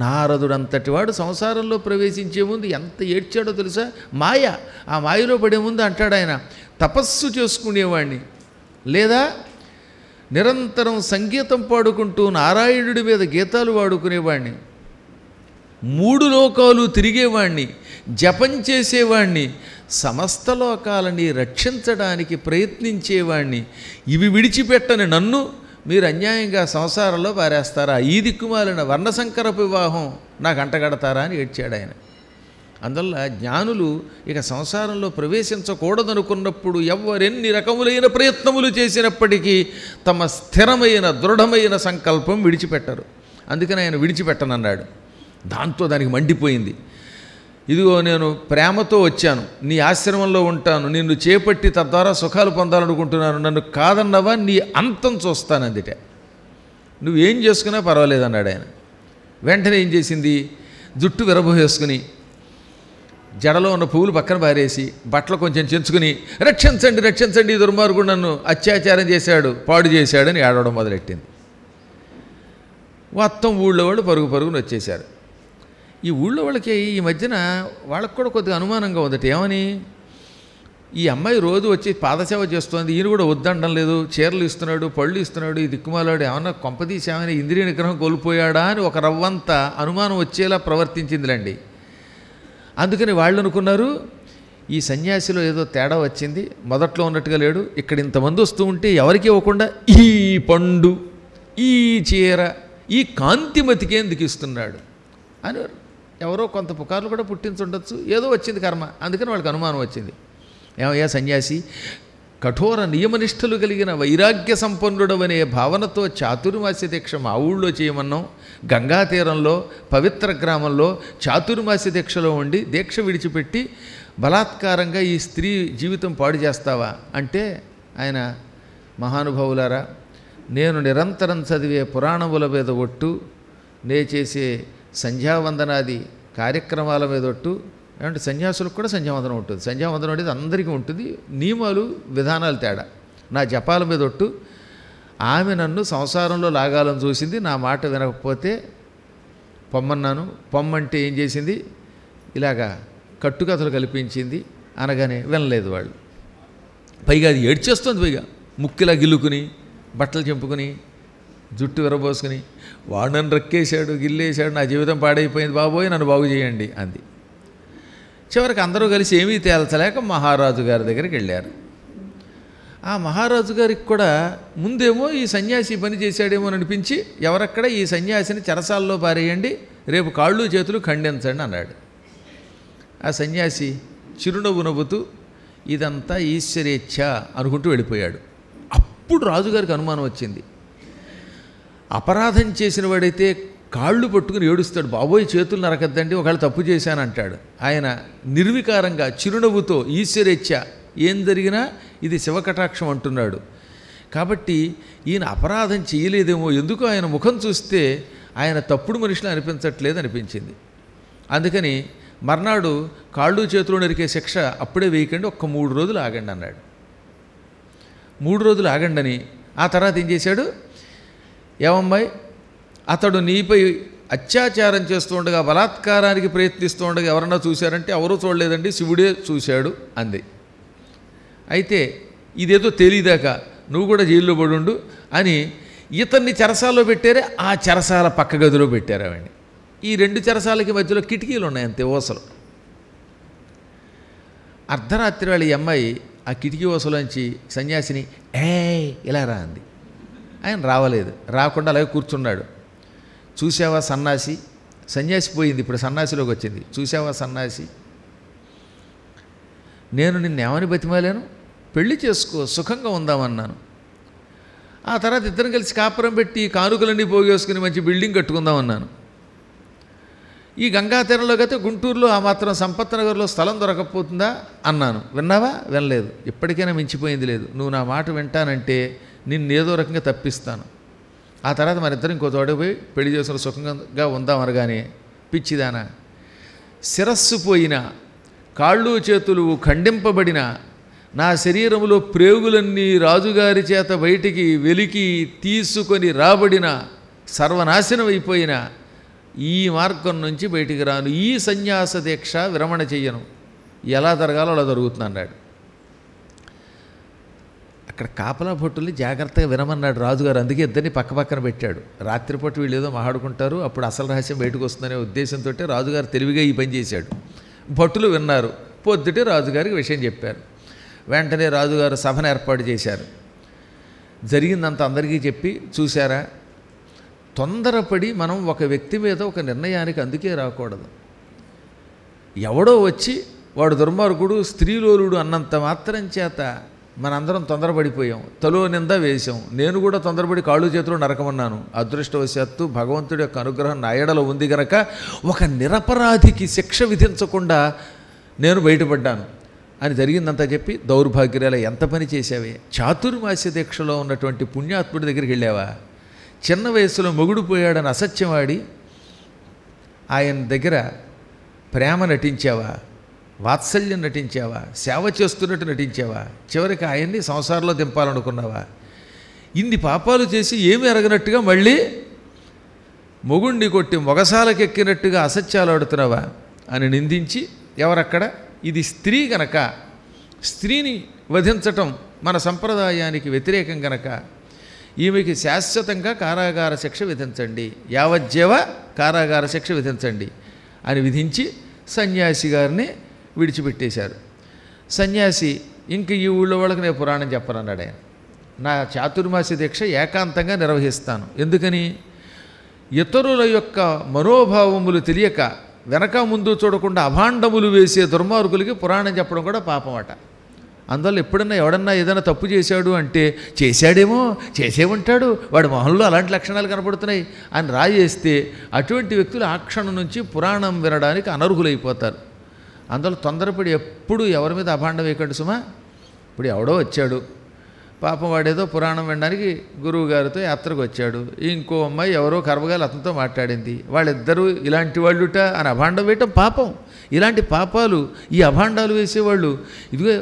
నారదుడంతటి వాడు సంసారంలో ప్రవేశించే ముందు ఎంత ఏడ్చాడో తెలుసా? మాయ, ఆ మాయలో పడే ముందు అంటాడు ఆయన, తపస్సు చేసుకునేవాడిని లేదా నిరంతరం సంగీతం పాడుకుంటూ నారాయణుడి మీద గీతాలు వాడుకునేవాడిని, 3 లోకాలు తిరిగేవాణ్ణి, జపం చేసేవాణ్ణి, సమస్త లోకాలని రక్షించడానికి ప్రయత్నించేవాణ్ణి. ఇవి విడిచిపెట్టని నన్ను మీరు అన్యాయంగా సంసారంలో పారేస్తారా? ఈ దిక్కుమాలిన వర్ణశంకరపు వివాహం నాకు అంటగడతారా అని ఏడ్చాడు ఆయన. అందువల్ల జ్ఞానులు ఇక సంసారంలో ప్రవేశించకూడదనుకున్నప్పుడు ఎవరెన్ని రకములైన ప్రయత్నములు చేసినప్పటికీ తమ స్థిరమైన దృఢమైన సంకల్పం విడిచిపెట్టరు. అందుకని ఆయన విడిచిపెట్టనన్నాడు. దాంతో దానికి మండిపోయింది. ఇదిగో నేను ప్రేమతో వచ్చాను, నీ ఆశ్రమంలో ఉంటాను, నిన్ను చేపట్టి తద్వారా సుఖాలు పొందాలనుకుంటున్నాను, నన్ను కాదన్నవా నీ అంతం చూస్తాను అందుట, నువ్వేం చేసుకున్నా పర్వాలేదన్నాడు ఆయన. వెంటనే ఏం చేసింది, జుట్టు విరబోసేసుకుని జడలో ఉన్న పువ్వులు పక్కన పారేసి బట్టలు కొంచెం చెంచుకుని రక్షించండి రక్షించండి, ఈ దుర్మార్గుడు నన్ను అత్యాచారం చేశాడు, పాడు చేశాడని ఏడవడం మొదలెట్టింది. మొత్తం ఊళ్ళో వాళ్ళు పరుగు పరుగున వచ్చేశారు. ఈ ఊళ్ళో వాళ్ళకి ఈ మధ్యన వాళ్ళకు కూడా కొద్దిగా అనుమానంగా ఉందట. ఏమని, ఈ అమ్మాయి రోజు వచ్చి పాదసేవ చేస్తోంది, ఈయన కూడా వద్దండం లేదు, చీరలు ఇస్తున్నాడు, పళ్ళు ఇస్తున్నాడు, ఈ దిక్కుమాలాడు ఏమన్నా కొంపదీసి ఏమైనా ఇంద్రియ నిగ్రహం కోల్పోయాడా అని ఒక రవ్వంత అనుమానం వచ్చేలా ప్రవర్తించిందిలేండి. అందుకని వాళ్ళు అనుకున్నారు ఈ సన్యాసిలో ఏదో తేడా వచ్చింది, మొదట్లో ఉన్నట్టుగా లేడు, ఇక్కడ ఇంతమంది వస్తూ ఉంటే ఎవరికి ఇవ్వకుండా ఈ పండు, ఈ చీర, ఈ కాంతిమతికి ఎందుకు ఇస్తున్నాడు అని ఎవరో కొంత పుకార్లు కూడా పుట్టించుండొచ్చు. ఏదో వచ్చింది కర్మ, అందుకని వాళ్ళకి అనుమానం వచ్చింది. ఏమయ్యా సన్యాసి, కఠోర నియమనిష్టలు కలిగిన వైరాగ్య సంపన్నుడవనే భావనతో చాతుర్మాస్య దీక్ష మా ఊళ్ళో చేయమన్నాం, గంగా తీరంలో పవిత్ర గ్రామంలో చాతుర్మాస్య దీక్షలో ఉండి దీక్ష విడిచిపెట్టి బలాత్కారంగా ఈ స్త్రీ జీవితం పాడు చేస్తావా అంటే ఆయన, మహానుభావులారా, నేను నిరంతరం చదివే పురాణముల మీద ఒట్టు, నే చేసే సంధ్యావందనాది కార్యక్రమాల మీద ఒట్టు, అంటే సన్యాసులకు కూడా సంధ్యావందనం ఉంటుంది, సంధ్యావందనం అనేది అందరికీ ఉంటుంది, నియమాలు విధానాలు తేడా, నా జపాల మీద ఒట్టు, ఆమె నన్ను సంసారంలో లాగాలని చూసింది, నా మాట వినకపోతే పొమ్మన్నాను, పొమ్మంటే ఏం చేసింది, ఇలాగా కట్టుకథలు కల్పించింది అనగానే వినలేదు వాళ్ళు. పైగా అది ఏడ్చేస్తుంది, పైగా ముక్కిలా గిల్లుకుని బట్టలు చెంపుకుని జుట్టు విరబోసుకుని, వాడు నన్ను రక్కేశాడు, గిల్లేశాడు, నా జీవితం పాడైపోయింది బాబోయ్, నన్ను బాగు చేయండి అంది. చివరికి అందరూ కలిసి ఏమీ తేల్చలేక మహారాజు గారి దగ్గరికి వెళ్ళారు. ఆ మహారాజు గారికి కూడా ముందేమో ఈ సన్యాసి పని చేశాడేమో అనిపించి, ఎవరక్కడ ఈ సన్యాసిని చెరసాల్లో పారేయండి, రేపు కాళ్ళు చేతులు ఖండించండి అన్నాడు. ఆ సన్యాసి చిరునవ్వు నవ్వుతూ ఇదంతా ఈశ్వరేచ్ఛ అనుకుంటూ వెళ్ళిపోయాడు. అప్పుడు రాజుగారికి అనుమానం వచ్చింది. అపరాధం చేసిన వాడైతే కాళ్ళు పట్టుకుని ఏడుస్తాడు, బాబోయ్ చేతులు నరకద్దండి, ఒకవేళ తప్పు చేశానంటాడు. ఆయన నిర్వికారంగా చిరునవ్వుతో ఈశ్వరేచ్ఛ, ఏం జరిగినా ఇది శివకటాక్షం అంటున్నాడు. కాబట్టి ఈయన అపరాధం చేయలేదేమో, ఎందుకు ఆయన ముఖం చూస్తే ఆయన తప్పుడు మనుషులు అనిపించట్లేదు అనిపించింది. అందుకని మర్నాడు కాళ్ళు చేతులు నరికే శిక్ష అప్పుడే వేయకండి, ఒక్క 3 రోజులు ఆగండి అన్నాడు. 3 రోజులు ఆగండి అని ఆ తర్వాత ఏం చేశాడు, ఏమమ్మాయి, అతడు నీపై అత్యాచారం చేస్తూ ఉండగా, బలాత్కారానికి ప్రయత్నిస్తూ ఉండగా ఎవరన్నా చూశారంటే ఎవరూ చూడలేదండి, శివుడే చూశాడు అంది. అయితే ఇదేదో తెలియదాకా నువ్వు కూడా జైల్లో పడుండు అని ఇతన్ని చెరసాల్లో పెట్టారే, ఆ చెరసాల పక్క గదిలో పెట్టారు ఆవిడ్ని. ఈ 2 చెరసాలకి మధ్యలో కిటికీలు ఉన్నాయి అంతే, ఓసలు. అర్ధరాత్రి వాళ్ళ ఈ అమ్మాయి ఆ కిటికీ ఓసలోంచి సన్యాసిని ఇలా రా అంది. ఆయన రావలేదు, రాకుండా అలాగే కూర్చున్నాడు. చూసావా సన్నాసి, సన్యాసి పోయింది, ఇప్పుడు సన్నాసిలోకి వచ్చింది. చూసావా సన్నాసి, నేను నిన్నేమని బతిమాలాను, పెళ్లి చేసుకో, సుఖంగా ఉందామన్నాను. ఆ తర్వాత ఇద్దరం కలిసి కాపురం పెట్టి కానుకలన్నీ పోగేసుకుని మంచి బిల్డింగ్ కట్టుకుందామన్నాను. ఈ గంగా తీరంలోకి అయితే గుంటూరులో ఆ మాత్రం సంపత్ నగర్లో స్థలం దొరకకపోతుందా అన్నాను. విన్నావా? వినలేదు. ఇప్పటికైనా మించిపోయింది లేదు. నువ్వు నా మాట వింటానంటే నిన్నేదో రకంగా తప్పిస్తాను. ఆ తర్వాత మరిద్దరం ఇంకో తోటకు పోయి పెళ్లి చేసుకుని సుఖంగా ఉందామనగానే, పిచ్చిదానా, శిరస్సు పోయిన, కాళ్ళు చేతులు ఖండింపబడిన, నా శరీరంలో ప్రేగులన్నీ రాజుగారి చేత బయటికి వెలికి తీసుకొని రాబడిన, సర్వనాశనం అయిపోయిన ఈ మార్గం నుంచి బయటికి రాను, ఈ సన్యాస దీక్ష విరమణ చెయ్యను, ఎలా జరగాలో అలా జరుగుతుంది అన్నాడు. అక్కడ కాపలా భట్టుల్ని జాగ్రత్తగా వినమన్నాడు రాజుగారు. అందుకే ఇద్దరిని పక్కపక్కన పెట్టాడు. రాత్రిపూట వీళ్ళు ఏదో మాట్లాడుకుంటారు, అప్పుడు అసలు రహస్యం బయటకు వస్తుందనే ఉద్దేశంతో రాజుగారు తెలివిగా ఈ పని చేశాడు. భట్టులు విన్నారు. పొద్దుటే రాజుగారికి విషయం చెప్పారు. వెంటనే రాజుగారు సభను ఏర్పాటు చేశారు. జరిగిందంత అందరికీ చెప్పి, చూశారా, తొందరపడి మనం ఒక వ్యక్తి మీద ఒక నిర్ణయానికి అందుకే రాకూడదు. ఎవడో వచ్చి వాడు దుర్మార్గుడు, స్త్రీలోలుడు అన్నంత మాత్రం చేత మనందరం తొందరపడిపోయాం, తలో నింద వేశాం. నేను కూడా తొందరపడి కాళ్ళు చేతులు నరకమన్నాను. అదృష్టవశాత్తు భగవంతుడి యొక్క అనుగ్రహం నా ఎడలో ఉంది గనక ఒక నిరపరాధికి శిక్ష విధించకుండా నేను బయటపడ్డాను అని జరిగిందంతా చెప్పి, దౌర్భాగ్యాల ఎంత పని చేసావే, చాతుర్మాస్య దీక్షలో ఉన్నటువంటి పుణ్యాత్ముడి దగ్గరికి వెళ్ళావా, చిన్న వయసులో మొగుడు పోయాడని అసత్యవాడి ఆయన దగ్గర ప్రేమ నటించావా, వాత్సల్యం నటించావా, సేవ చేస్తున్నట్టు నటించావా, చివరికి ఆయన్ని సంసారంలో దింపాలనుకున్నావా? ఇన్ని పాపాలు చేసి ఏమీ ఎరగనట్టుగా మళ్ళీ మొగుణ్ణి కొట్టి మొగసాలకెక్కినట్టుగా అసత్యాలు ఆడుతున్నావా అని నిందించి, ఎవరక్కడ ఇది స్త్రీ గనక, స్త్రీని వధించటం మన సంప్రదాయానికి వ్యతిరేకం గనక ఈమెకి శాశ్వతంగా కారాగార శిక్ష విధించండి, యావజ్జీవ కారాగార శిక్ష విధించండి అని విధించి సన్యాసి గారిని విడిచిపెట్టేశారు. సన్యాసి ఇంక ఈ ఊళ్ళో వాళ్ళకి నేను పురాణం చెప్పనన్నాడు ఆయన. నా చాతుర్మాస్య దీక్ష ఏకాంతంగా నిర్వహిస్తాను. ఎందుకని? ఇతరుల యొక్క మనోభావములు తెలియక వెనక ముందు చూడకుండా అభాండములు వేసే దుర్మార్గులకి పురాణం చెప్పడం కూడా పాపం అట. అందువల్ల ఎప్పుడన్నా ఎవడన్నా ఏదైనా తప్పు చేశాడు అంటే చేశాడేమో, చేసే ఉంటాడు, వాడి మొహంలో అలాంటి లక్షణాలు కనపడుతున్నాయి అని రాయేస్తే అటువంటి వ్యక్తులు ఆ క్షణం నుంచి పురాణం వినడానికి అనర్హులైపోతారు. అందువల్ల తొందరపడి ఎప్పుడు ఎవరి మీద అభాండం వేయకండి సుమా. ఇప్పుడు ఎవడో వచ్చాడు, పాపం వాడేదో పురాణం వినడానికి గురువు గారితో యాత్రకు వచ్చాడు, ఇంకో అమ్మాయి ఎవరో కర్మగాలు అతనితో మాట్లాడింది, వాళ్ళిద్దరూ ఇలాంటి వాళ్ళుట అని అభాండం వేయటం పాపం. ఇలాంటి పాపాలు ఈ అభాండాలు వేసేవాళ్ళు ఇదిగో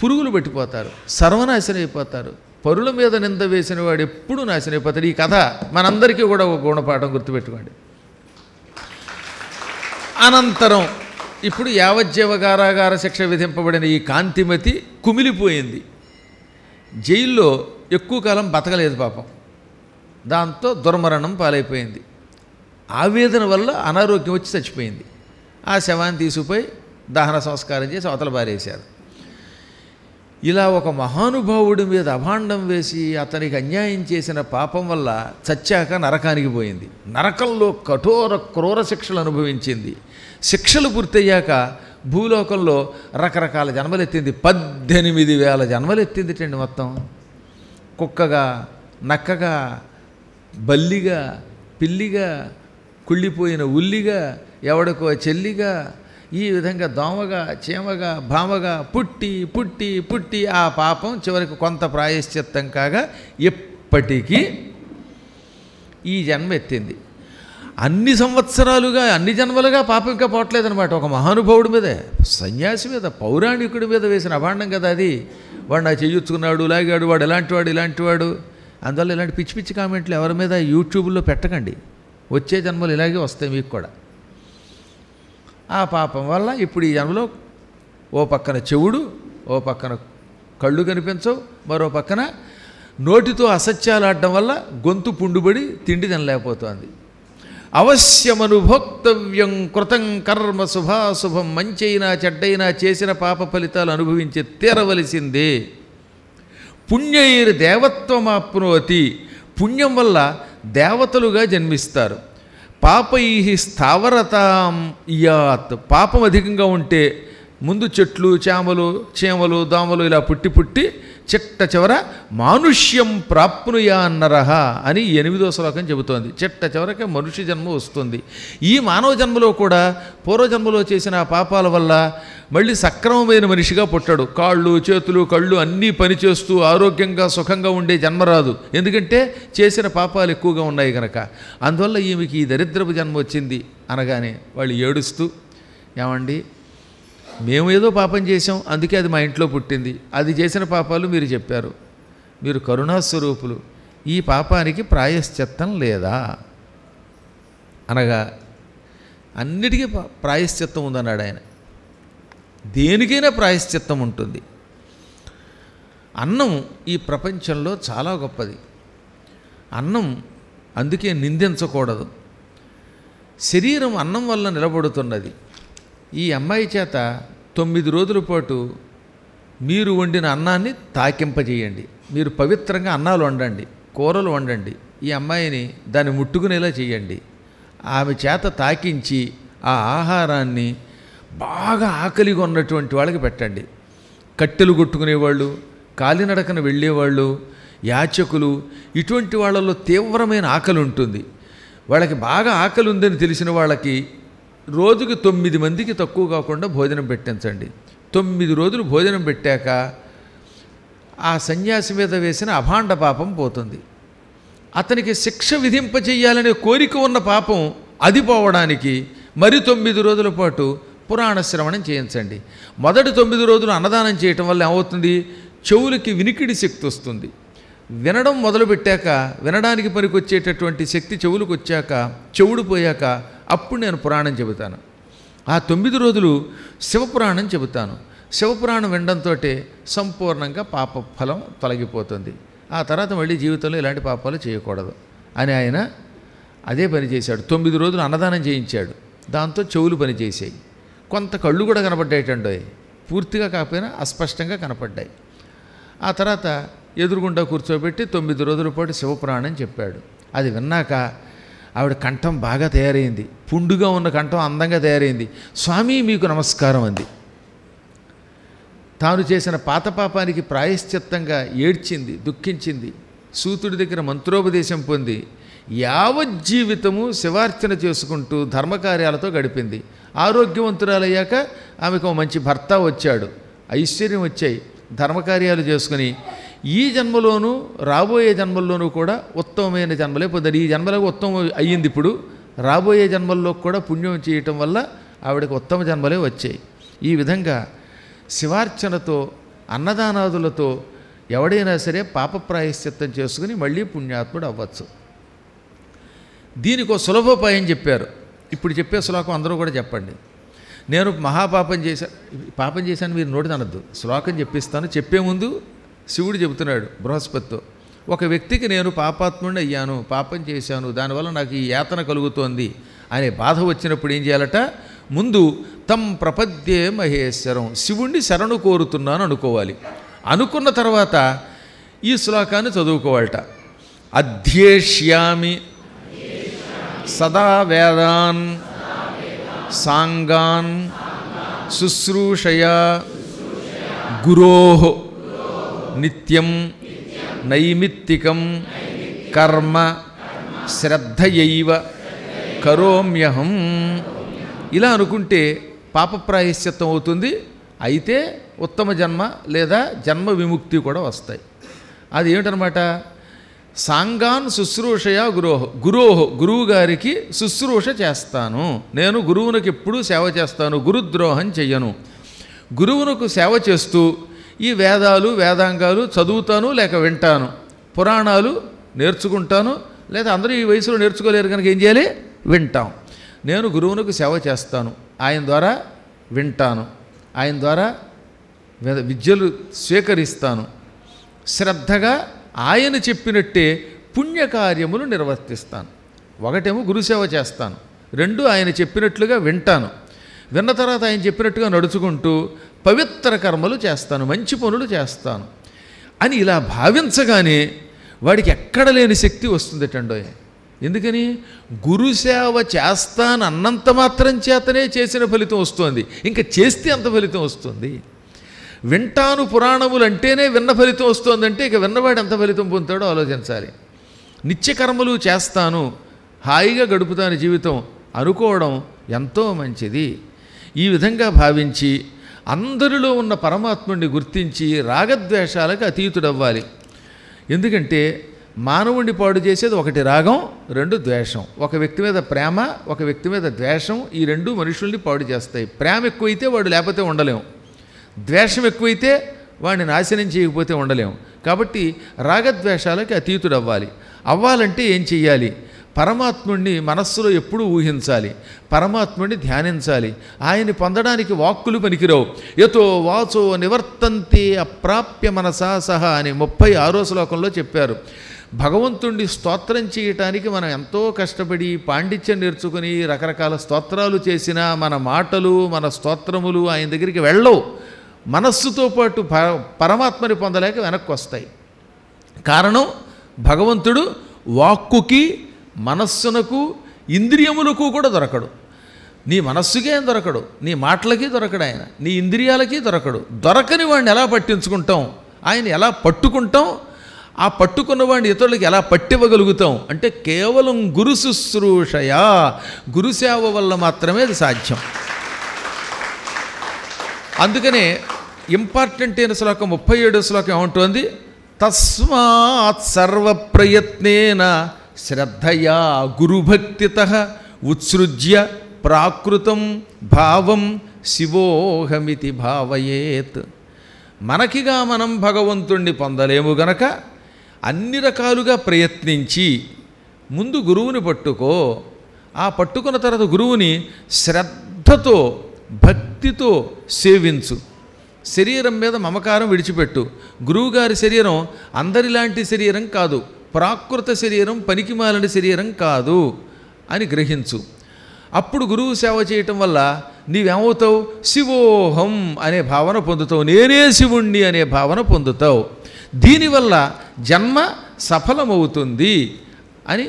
పురుగులు పెట్టిపోతారు, సర్వనాశనం అయిపోతారు. పరుల మీద నింద వేసిన వాడు ఎప్పుడూ నాశనం అయిపోతాడు. ఈ కథ మనందరికీ కూడా ఒక గుణపాఠం గుర్తుపెట్టుకోండి. అనంతరం ఇప్పుడు యావజ్జీవ కారాగార శిక్ష విధింపబడిన ఈ కాంతిమతి కుమిలిపోయింది. జైల్లో ఎక్కువ కాలం బతకలేదు పాపం. దాంతో దుర్మరణం పాలైపోయింది. ఆవేదన వల్ల అనారోగ్యం వచ్చి చచ్చిపోయింది. ఆ శవాన్ని తీసుకుపోయి దహన సంస్కారం చేసి అవతల పారేశారు. ఇలా ఒక మహానుభావుడి మీద అభాండం వేసి అతనికి అన్యాయం చేసిన పాపం వల్ల చచ్చాక నరకానికి పోయింది. నరకంలో కఠోర క్రూర శిక్షలు అనుభవించింది. శిక్షలు పూర్తయ్యాక భూలోకంలో రకరకాల జన్మలెత్తింది. 18,000 జన్మలెత్తిందిటండి మొత్తం. కుక్కగా, నక్కగా, బల్లిగా, పిల్లిగా, కుళ్ళిపోయిన ఉల్లిగా, ఎవడికో చెల్లిగా, ఈ విధంగా దోమగా, చీమగా, భామగా పుట్టి పుట్టి పుట్టి ఆ పాపం చివరికి కొంత ప్రాయశ్చిత్తం కాగా ఎప్పటికీ ఈ జన్మ ఎత్తింది. అన్ని సంవత్సరాలుగా, అన్ని జన్మలుగా పాపం ఇంకా పోవట్లేదనమాట. ఒక మహానుభావుడి మీదే, సన్యాసి మీద, పౌరాణికుడి మీద వేసిన అభాండం కదా అది. వాడు నా చెయ్యొచ్చుకున్నాడు, లాగాడు, వాడు ఎలాంటివాడు ఇలాంటివాడు. అందువల్ల ఇలాంటి పిచ్చి పిచ్చి కామెంట్లు ఎవరి మీద యూట్యూబ్లో పెట్టకండి. వచ్చే జన్మలు ఇలాగే వస్తాయి మీకు కూడా. ఆ పాపం వల్ల ఇప్పుడు ఈ జన్మలో ఓ పక్కన చెవుడు, ఓ పక్కన కళ్ళు కనిపించవు, మరో పక్కన నోటితో అసత్యాలు ఆడడం వల్ల గొంతు పుండుబడి తిండి తినలేకపోతుంది. అవశ్యమనుభోక్తవ్యం కృతం కర్మ శుభాశుభం. మంచైనా చెడ్డైనా చేసిన పాప ఫలితాలు అనుభవించి తీరవలసిందే. పుణ్యైర్ దేవత్వమాప్నోతి. పుణ్యం వల్ల దేవతలుగా జన్మిస్తారు. పాపై స్థావరతాం యాత్. పాపం అధికంగా ఉంటే ముందు చెట్లు, చీమలు, దోమలు ఇలా పుట్టి పుట్టి చిట్ట చివర మానుష్యం ప్రాప్నుయా నరహ అని 8వ శ్లోకం చెబుతోంది. చిట్ట చివరకే మనుష్య జన్మ వస్తుంది. ఈ మానవ జన్మలో కూడా పూర్వజన్మలో చేసిన పాపాల వల్ల మళ్ళీ సక్రమమైన మనిషిగా పుట్టాడు. కాళ్ళు, చేతులు, కళ్ళు అన్నీ పనిచేస్తూ ఆరోగ్యంగా సుఖంగా ఉండే జన్మ రాదు. ఎందుకంటే చేసిన పాపాలు ఎక్కువగా ఉన్నాయి కనుక. అందువల్ల ఈమెకి ఈ దరిద్రపు జన్మ వచ్చింది అనగానే వాళ్ళు ఏడుస్తూ, ఏమండి మేము ఏదో పాపం చేసాం, అందుకే అది మా ఇంట్లో పుట్టింది, అది చేసిన పాపాలు మీరు చెప్పారు, మీరు కరుణాస్వరూపులు, ఈ పాపానికి ప్రాయశ్చిత్తం లేదా అనగా అన్నిటికీ ప్రాయశ్చిత్తం ఉందన్నాడు ఆయన. దేనికైనా ప్రాయశ్చిత్తం ఉంటుంది. అన్నం ఈ ప్రపంచంలో చాలా గొప్పది. అన్నం అందుకే నిందించకూడదు. శరీరం అన్నం వల్ల నిలబడుతున్నది. ఈ అమ్మాయి చేత 9 రోజుల పాటు మీరు వండిన అన్నాన్ని తాకింపజేయండి. మీరు పవిత్రంగా అన్నాలు వండండి, కూరలు వండండి. ఈ అమ్మాయిని దాన్ని ముట్టుకునేలా చేయండి. ఆమె చేత తాకించి ఆ ఆహారాన్ని బాగా ఆకలిగా ఉన్నటువంటి వాళ్ళకి పెట్టండి. కట్టెలు కొట్టుకునేవాళ్ళు, కాలినడకన వెళ్ళేవాళ్ళు, యాచకులు, ఇటువంటి వాళ్ళలో తీవ్రమైన ఆకలి ఉంటుంది. వాళ్ళకి బాగా ఆకలి ఉందని తెలిసిన వాళ్ళకి రోజుకి 9 మందికి తక్కువ కాకుండా భోజనం పెట్టించండి. 9 రోజులు భోజనం పెట్టాక ఆ సన్యాసి మీద వేసిన అభాండ పాపం పోతుంది. అతనికి శిక్ష విధింపచేయాలనే కోరిక ఉన్న పాపం అది పోవడానికి మరి 9 రోజుల పాటు పురాణ శ్రవణం చేయించండి. మొదటి 9 రోజులు అన్నదానం చేయటం వల్ల ఏమవుతుంది? చెవులకి వినికిడి శక్తి వస్తుంది, వినడం మొదలుపెట్టాక, వినడానికి పనికొచ్చేటటువంటి శక్తి చెవులకు వచ్చాక, చెవుడు పోయాక అప్పుడు నేను పురాణం చెబుతాను. ఆ 9 రోజులు శివపురాణం చెబుతాను. శివపురాణం వినడంతో సంపూర్ణంగా పాప ఫలం తొలగిపోతుంది. ఆ తర్వాత మళ్ళీ జీవితంలో ఇలాంటి పాపాలు చేయకూడదు అని ఆయన అదే పని చేశాడు. 9 రోజులు అన్నదానం చేయించాడు. దాంతో చెవులు పనిచేసాయి. కొంత కళ్ళు కూడా కనపడ్డాయిటండో, పూర్తిగా కాకపోయినా అస్పష్టంగా కనపడ్డాయి. ఆ తర్వాత ఎదురుగుండా కూర్చోబెట్టి 9 రోజుల పాటు శివపురాణం చెప్పాడు. అది విన్నాక ఆవిడ కంఠం బాగా తయారైంది. పుండుగా ఉన్న కంఠం అందంగా తయారైంది. స్వామి మీకు నమస్కారం అంది. తాను చేసిన పాతపాపానికి ప్రాయశ్చిత్తంగా ఏడ్చింది, దుఃఖించింది. సూతుడి దగ్గర మంత్రోపదేశం పొంది యావజ్జీవితము శివార్చన చేసుకుంటూ ధర్మకార్యాలతో గడిపింది. ఆరోగ్యవంతురాలయ్యాక ఆమెకు మంచి భర్త వచ్చాడు, ఐశ్వర్యం వచ్చాయి, ధర్మకార్యాలు చేసుకుని ఈ జన్మలోనూ రాబోయే జన్మల్లోనూ కూడా ఉత్తమమైన జన్మలే పొందారు. ఈ జన్మలకు ఉత్తమం అయ్యింది. ఇప్పుడు రాబోయే జన్మల్లో కూడా పుణ్యం చేయటం వల్ల ఆవిడకి ఉత్తమ జన్మలే వచ్చాయి. ఈ విధంగా శివార్చనతో అన్నదానాదులతో ఎవడైనా సరే పాప ప్రాయశ్చిత్తం చేసుకుని మళ్ళీ పుణ్యాత్ముడు అవ్వచ్చు. దీనికి ఒక సులభోపాయం చెప్పారు. ఇప్పుడు చెప్పే శ్లోకం అందరూ కూడా చెప్పండి. నేను పాపం చేశాను మీరు నోటి అనద్దు, శ్లోకం చెప్పిస్తాను. చెప్పే ముందు శివుడు చెబుతున్నాడు బృహస్పతితో, ఒక వ్యక్తికి నేను పాపాత్ముడిని అయ్యాను, పాపం చేశాను, దానివల్ల నాకు ఈ యాతన కలుగుతోంది అనే బాధ వచ్చినప్పుడు ఏం చేయాలట? ముందు తం ప్రపద్యే మహేశ్వరం, శివుణ్ణి శరణు కోరుతున్నాను అనుకోవాలి. అనుకున్న తర్వాత ఈ శ్లోకాన్ని చదువుకోవాలట. అధ్యేష్యామి సదా వేదాన్ సాంగాన్ శుశ్రూషయా గురోః నిత్యం నైమిత్తికం కర్మ శ్రద్ధయైవ కరోమ్యహం. ఇలా అనుకుంటే పాప ప్రాయశ్చిత్తం అవుతుంది. అయితే ఉత్తమ జన్మ లేదా జన్మ విముక్తి కూడా వస్తాయి. అది ఏమిటనమాట? సాంగాన్ శుశ్రూషయా గురువు గారికి శుశ్రూష చేస్తాను. నేను గురువునికి ఎప్పుడూ సేవ చేస్తాను, గురుద్రోహం చెయ్యను. గురువునకు సేవ చేస్తూ ఈ వేదాలు వేదాంగాలు చదువుతాను, లేక వింటాను, పురాణాలు నేర్చుకుంటాను. లేదా అందరూ ఈ వయసులో నేర్చుకోలేరు కనుక ఏం చేయాలి? వింటాం. నేను గురువునకు సేవ చేస్తాను, ఆయన ద్వారా వింటాను, ఆయన ద్వారా విద్యలు స్వీకరిస్తాను, శ్రద్ధగా ఆయన చెప్పినట్టే పుణ్యకార్యములు నిర్వర్తిస్తాను. ఒకటేమో గురుసేవ చేస్తాను, 2 ఆయన చెప్పినట్లుగా వింటాను, విన్న తర్వాత ఆయన చెప్పినట్టుగా నడుచుకుంటూ పవిత్ర కర్మలు చేస్తాను, మంచి పనులు చేస్తాను అని ఇలా భావించగానే వాడికి ఎక్కడ లేని శక్తి వస్తుందటండో. ఎందుకని? గురుసేవ చేస్తాను అన్నంత మాత్రం చేతనే చేసిన ఫలితం వస్తుంది, ఇంకా చేస్తే అంత ఫలితం వస్తుంది. వింటాను పురాణములు అంటేనే విన్న ఫలితం వస్తుందంటే ఇక విన్నవాడు ఎంత ఫలితం పొందుతాడో ఆలోచించాలి. నిత్యకర్మలు చేస్తాను, హాయిగా గడుపుతాను జీవితం అనుకోవడం ఎంతో మంచిది. ఈ విధంగా భావించి అందరిలో ఉన్న పరమాత్ముడిని గుర్తించి రాగద్వేషాలకు అతీతుడవ్వాలి. ఎందుకంటే మానవుడిని పాడు చేసేది 1 రాగం, 2 ద్వేషం. ఒక వ్యక్తి మీద ప్రేమ, ఒక వ్యక్తి మీద ద్వేషం, ఈ 2 మనుషుల్ని పాడు చేస్తాయి. ప్రేమ ఎక్కువైతే వాడు లేకపోతే ఉండలేం, ద్వేషం ఎక్కువైతే వాడిని నాశనం చేయకపోతే ఉండలేం. కాబట్టి రాగద్వేషాలకి అతీతుడవ్వాలి. అవ్వాలంటే ఏం చెయ్యాలి? పరమాత్ముడిని మనస్సులో ఎప్పుడూ ఊహించాలి, పరమాత్ముడిని ధ్యానించాలి. ఆయన్ని పొందడానికి వాక్కులు పనికిరావు. యతో వాచో నివర్తంతే అప్రాప్య మనసా సహా అని 36వ శ్లోకంలో చెప్పారు. భగవంతుణ్ణి స్తోత్రం చేయటానికి మనం ఎంతో కష్టపడి పాండిత్యం నేర్చుకుని రకరకాల స్తోత్రాలు చేసినా మన మాటలు మన స్తోత్రములు ఆయన దగ్గరికి వెళ్ళవు. మనస్సుతో పాటు పరమాత్మని పొందలేక వెనక్కి వస్తాయి. కారణం భగవంతుడు వాక్కుకి మనస్సునకు ఇంద్రియములకు కూడా దొరకడు. నీ మనస్సుకే దొరకడు, నీ మాటలకి దొరకడు, ఆయన నీ ఇంద్రియాలకి దొరకడు. దొరకని వాడిని ఎలా పట్టించుకుంటాం? ఆయన ఎలా పట్టుకుంటాం? ఆ పట్టుకున్న వాడిని ఇతరులకి ఎలా పట్టివ్వగలుగుతాం అంటే కేవలం గురు శుశ్రూషయా, గురుసేవ వల్ల మాత్రమే అది సాధ్యం. అందుకనే ఇంపార్టెంట్ అయిన శ్లోకం 37వ శ్లోకం ఏమంటోంది? తస్మాత్ సర్వప్రయత్నేన శ్రద్ధయా గురుభక్తితః ఉత్సృజ్య ప్రాకృతం భావం శివోహమితి భావయేత్. మనకిగా మనం భగవంతుణ్ణి పొందలేము గనక అన్ని రకాలుగా ప్రయత్నించి ముందు గురువుని పట్టుకో, ఆ పట్టుకున్న తర్వాత గురువుని శ్రద్ధతో భక్తితో సేవించు. శరీరం మీద మమకారం విడిచిపెట్టు. గురువుగారి శరీరం అందరిలాంటి శరీరం కాదు, ప్రాకృత శరీరం, పనికిమాలిన శరీరం కాదు అని గ్రహించు. అప్పుడు గురువు సేవ చేయటం వల్ల నీవేమవుతావు? శివోహం అనే భావన పొందుతావు, నేనే శివుణ్ణి అనే భావన పొందుతావు. దీనివల్ల జన్మ సఫలమవుతుంది అని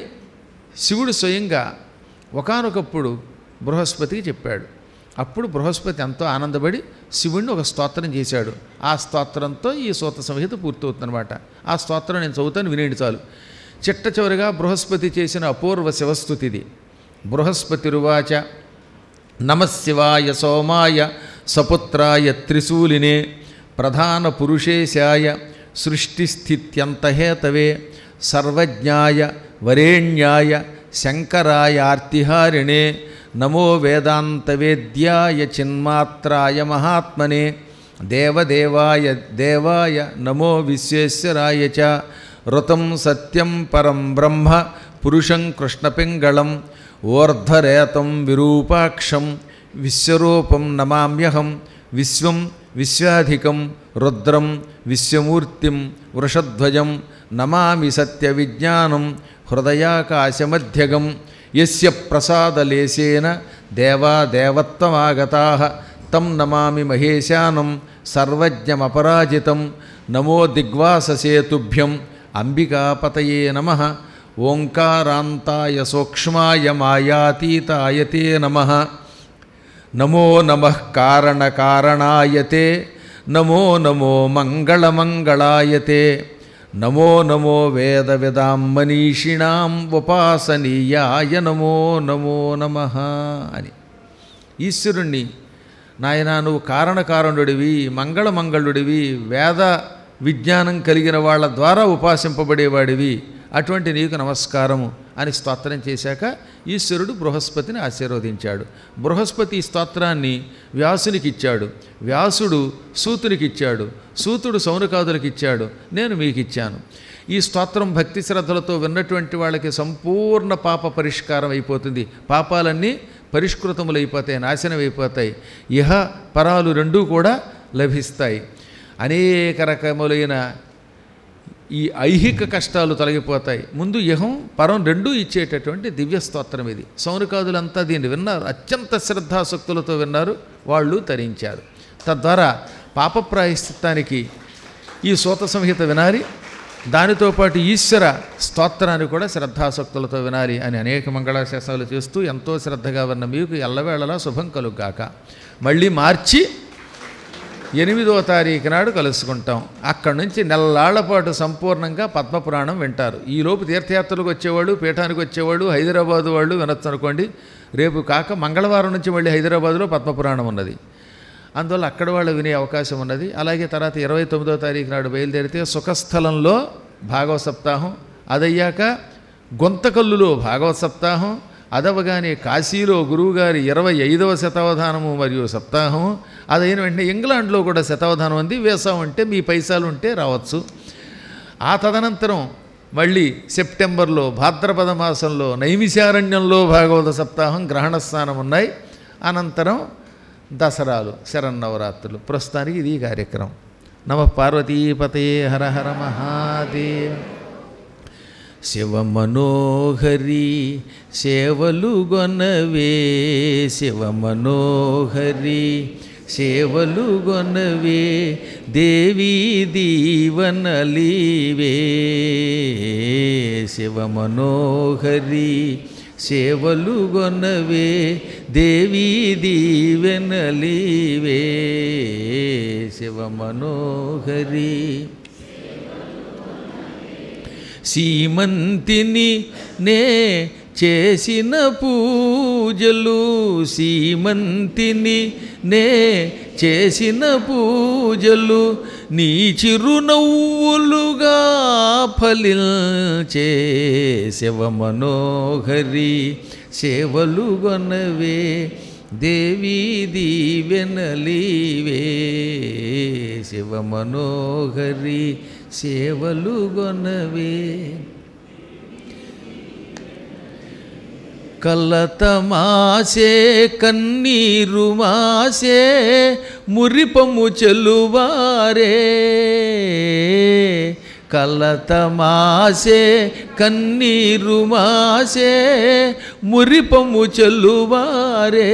శివుడు స్వయంగా ఒకానొకప్పుడు బృహస్పతికి చెప్పాడు. అప్పుడు బృహస్పతి ఎంతో ఆనందపడి శివుణ్ణి ఒక స్తోత్రం చేశాడు. ఆ స్తోత్రంతో ఈ సూత సంహిత పూర్తవుతుందన్నమాట. ఆ స్తోత్రం నేను చదువుతాను, వినేయండి చాలు. చిట్ట చివరిగా బృహస్పతి చేసిన అపూర్వ శివస్తుతిది. బృహస్పతిరువాచ నమశివాయ సోమాయ సపుత్రాయ త్రిశూలినే ప్రధాన పురుషేశాయ సృష్టిస్థిత్యంతహేతవే సర్వజ్ఞాయ వరేణ్యాయ శంకరాయ ఆర్తిహారిణే నమో వేదాంతవేద్యాయ చిన్మాత్రాయ మహాత్మనే దేవదేవాయ దేవాయ నమో విశ్వేశ్వరాయ చ ఋతం సత్యం పరం బ్రహ్మ పురుషం కృష్ణపింగళం ఓర్ధరేతం విరూపాక్షం విశ్వరూపం నమామ్యహం విశ్వం విశ్వాధికం రుద్రం విశ్వమూర్తిం వృషధ్వజం నమామి సత్యవిజ్ఞానం హృదయాకాశమధ్యగం యస్య ప్రసాదలేశేన దేవా దేవత్వమాగతాః తం నమామి మహేశానం సర్వజ్ఞమపరాజితం నమో దిగ్వాససేతుభ్యం అంబికాపతయే నమః ఓంకారాంతాయ సూక్ష్మాయ మాయాతీతాయ తే నమః నమో నమః కారణకారణాయ తే నమో నమో మంగళమంగళాయ తే నమో నమో వేదవిదాం మనీషిణాం ఉపాసనీయాయ నమో నమో నమః అని ఈశ్వరుణ్ణి, నాయనా నువ్వు కారణకారణుడివి, మంగళమంగళుడివి, వేద విజ్ఞానం కలిగిన వాళ్ళ ద్వారా ఉపాసింపబడేవాడివి, అటువంటి నీకు నమస్కారము అని స్తోత్రం చేశాక ఈశ్వరుడు బృహస్పతిని ఆశీర్వదించాడు. బృహస్పతి ఈ స్తోత్రాన్ని వ్యాసునికి ఇచ్చాడు, వ్యాసుడు సూతునికి ఇచ్చాడు, సూతుడు సౌనకాదులకు ఇచ్చాడు, నేను మీకు ఇచ్చాను. ఈ స్తోత్రం భక్తి శ్రద్ధలతో విన్నటువంటి వాళ్ళకి సంపూర్ణ పాప పరిష్కారం అయిపోతుంది. పాపాలన్నీ పరిష్కృతములైపోతాయి, నాశనం అయిపోతాయి. ఇహ పరాలు రెండూ కూడా లభిస్తాయి. అనేక రకములైన ఈ ఐహిక కష్టాలు తొలగిపోతాయి. ముందు ఇహం పరం రెండూ ఇచ్చేటటువంటి దివ్య స్తోత్రం ఇది. సౌనకాదులంతా దీన్ని విన్నారు, అత్యంత శ్రద్ధాసక్తులతో విన్నారు, వాళ్ళు తరించారు. తద్వారా పాప ప్రాయశ్చిత్తానికి ఈ సూత సంహిత వినాలి, దానితో పాటు ఈశ్వర స్తోత్రాన్ని కూడా శ్రద్ధాసక్తులతో వినాలి అని అనేక మంగళాశాసనాలు చేస్తూ ఎంతో శ్రద్ధగా విన్న మీకు ఎల్లవేళలా శుభం కలుగాక. మళ్ళీ మార్చి 8వ తారీఖు నాడు కలుసుకుంటాం. అక్కడి నుంచి నెల్లాళ్ల పాటు సంపూర్ణంగా పద్మపురాణం వింటారు. ఈలోపు తీర్థయాత్రలకు వచ్చేవాళ్ళు, పీఠానికి వచ్చేవాళ్ళు, హైదరాబాదు వాళ్ళు వినొచ్చు అనుకోండి. రేపు కాక మంగళవారం నుంచి మళ్ళీ హైదరాబాదులో పద్మపురాణం ఉన్నది, అందువల్ల అక్కడ వాళ్ళు వినే అవకాశం ఉన్నది. అలాగే తర్వాత 29వ తారీఖు నాడు బయలుదేరితే సుఖస్థలంలో భాగవత సప్తాహం, అదయ్యాక గొంతకల్లులో భాగవత సప్తాహం, అదవగానే కాశీలో గురువుగారి 25వ శతావధానము మరియు సప్తాహం, అదైన వెంటనే ఇంగ్లాండ్లో కూడా శతావధానం ఉంది. వేసాం అంటే మీ పైసలు ఉంటే రావచ్చు. ఆ తదనంతరం మళ్ళీ సెప్టెంబర్లో భాద్రపద మాసంలో నైమిషారణ్యంలో భాగవత సప్తాహం, గ్రహణ స్నానం ఉన్నాయి. అనంతరం దసరాలు, శరన్నవరాత్రులు. ప్రస్తుతానికి ఇది కార్యక్రమం. నమః పార్వతీపతయే హర హర మహాదేవ్. శివమనోహరి సేవలు గొనవే, శివమనోహరి సేవలు గొనవే, దేవీ దీవనలీవే. శివమనోహరి సేవలు గొనవే, దేవీ దీవెనలీవే. శివమనోహరి సీమంతిని నే చేసిన పూజలు, సీమంతిని నే చేసిన పూజలు, నీ చిరునవ్వులుగా ఫలించే. శివమనోహరి సేవలు గొనవే, దేవీ దీవెనలీవే. శివమనోహరి సేవలు గొనవే. కలత మాసే కన్నీరు మాసే మురిపము చెల్లువారే. కలత మాసే కన్నీరు మాసే మురిపము చెల్లువారే.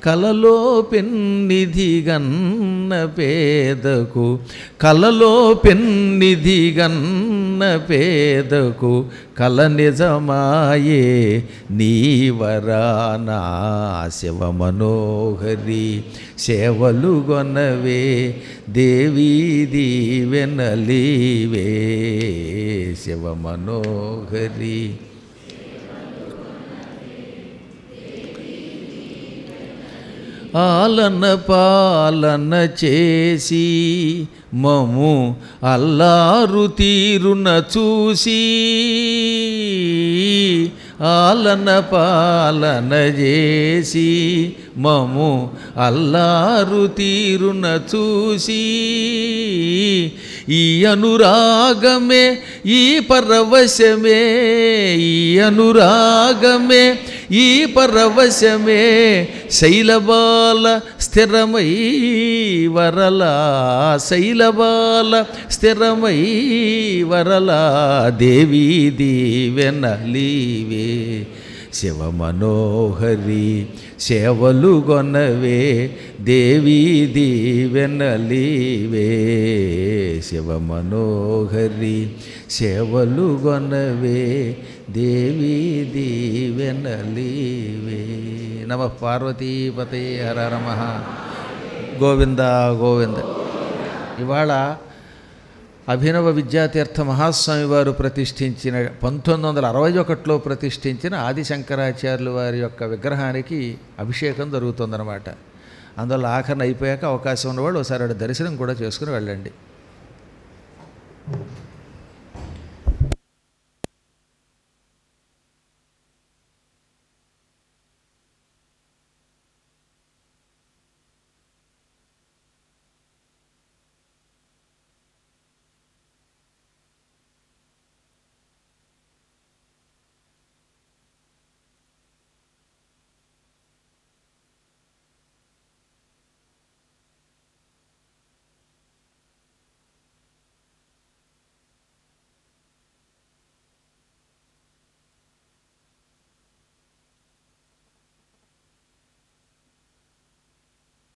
కలలో పెన్నిధిగన్న పేదకు కలలో పెన్నిధిగన్న పేదకు కల నిజమాయే నీవరానా శివ మనోహరి. సేవలు గొనవే దేవీ దీవెనలీవే శివ మనోహరి. ఆలన పాలన చేసి మము అల్లారు తీరున చూసి. ఆలన పాలన చేసి మము అల్లారు తీరున చూసి. ఈ అనురాగమే ఈ పరవశమే ఈ అనురాగమే ఈ పరవశమే శైలబాల స్థిరమై వరలా శైలబాల స్థిరమై వరలా దేవీ దీవెనలీవే శివ మనోహరి. సేవలు గొనవే దేవీ దీవెనలీవే శివ మనోహరి. సేవలు గొనవే దేవీ దీవెనలీవే. నమః పార్వతీపతే హర హర మహా గోవింద గోవింద. ఇవాళ అభినవ విద్యాతీర్థ మహాస్వామి వారు ప్రతిష్ఠించిన 1961లో ప్రతిష్ఠించిన ఆదిశంకరాచార్యులు వారి యొక్క విగ్రహానికి అభిషేకం జరుగుతుందన్నమాట. అందువల్ల ఆఖరణ అయిపోయాక అవకాశం ఉన్నవాళ్ళు ఒకసారి దర్శనం కూడా చేసుకుని వెళ్ళండి.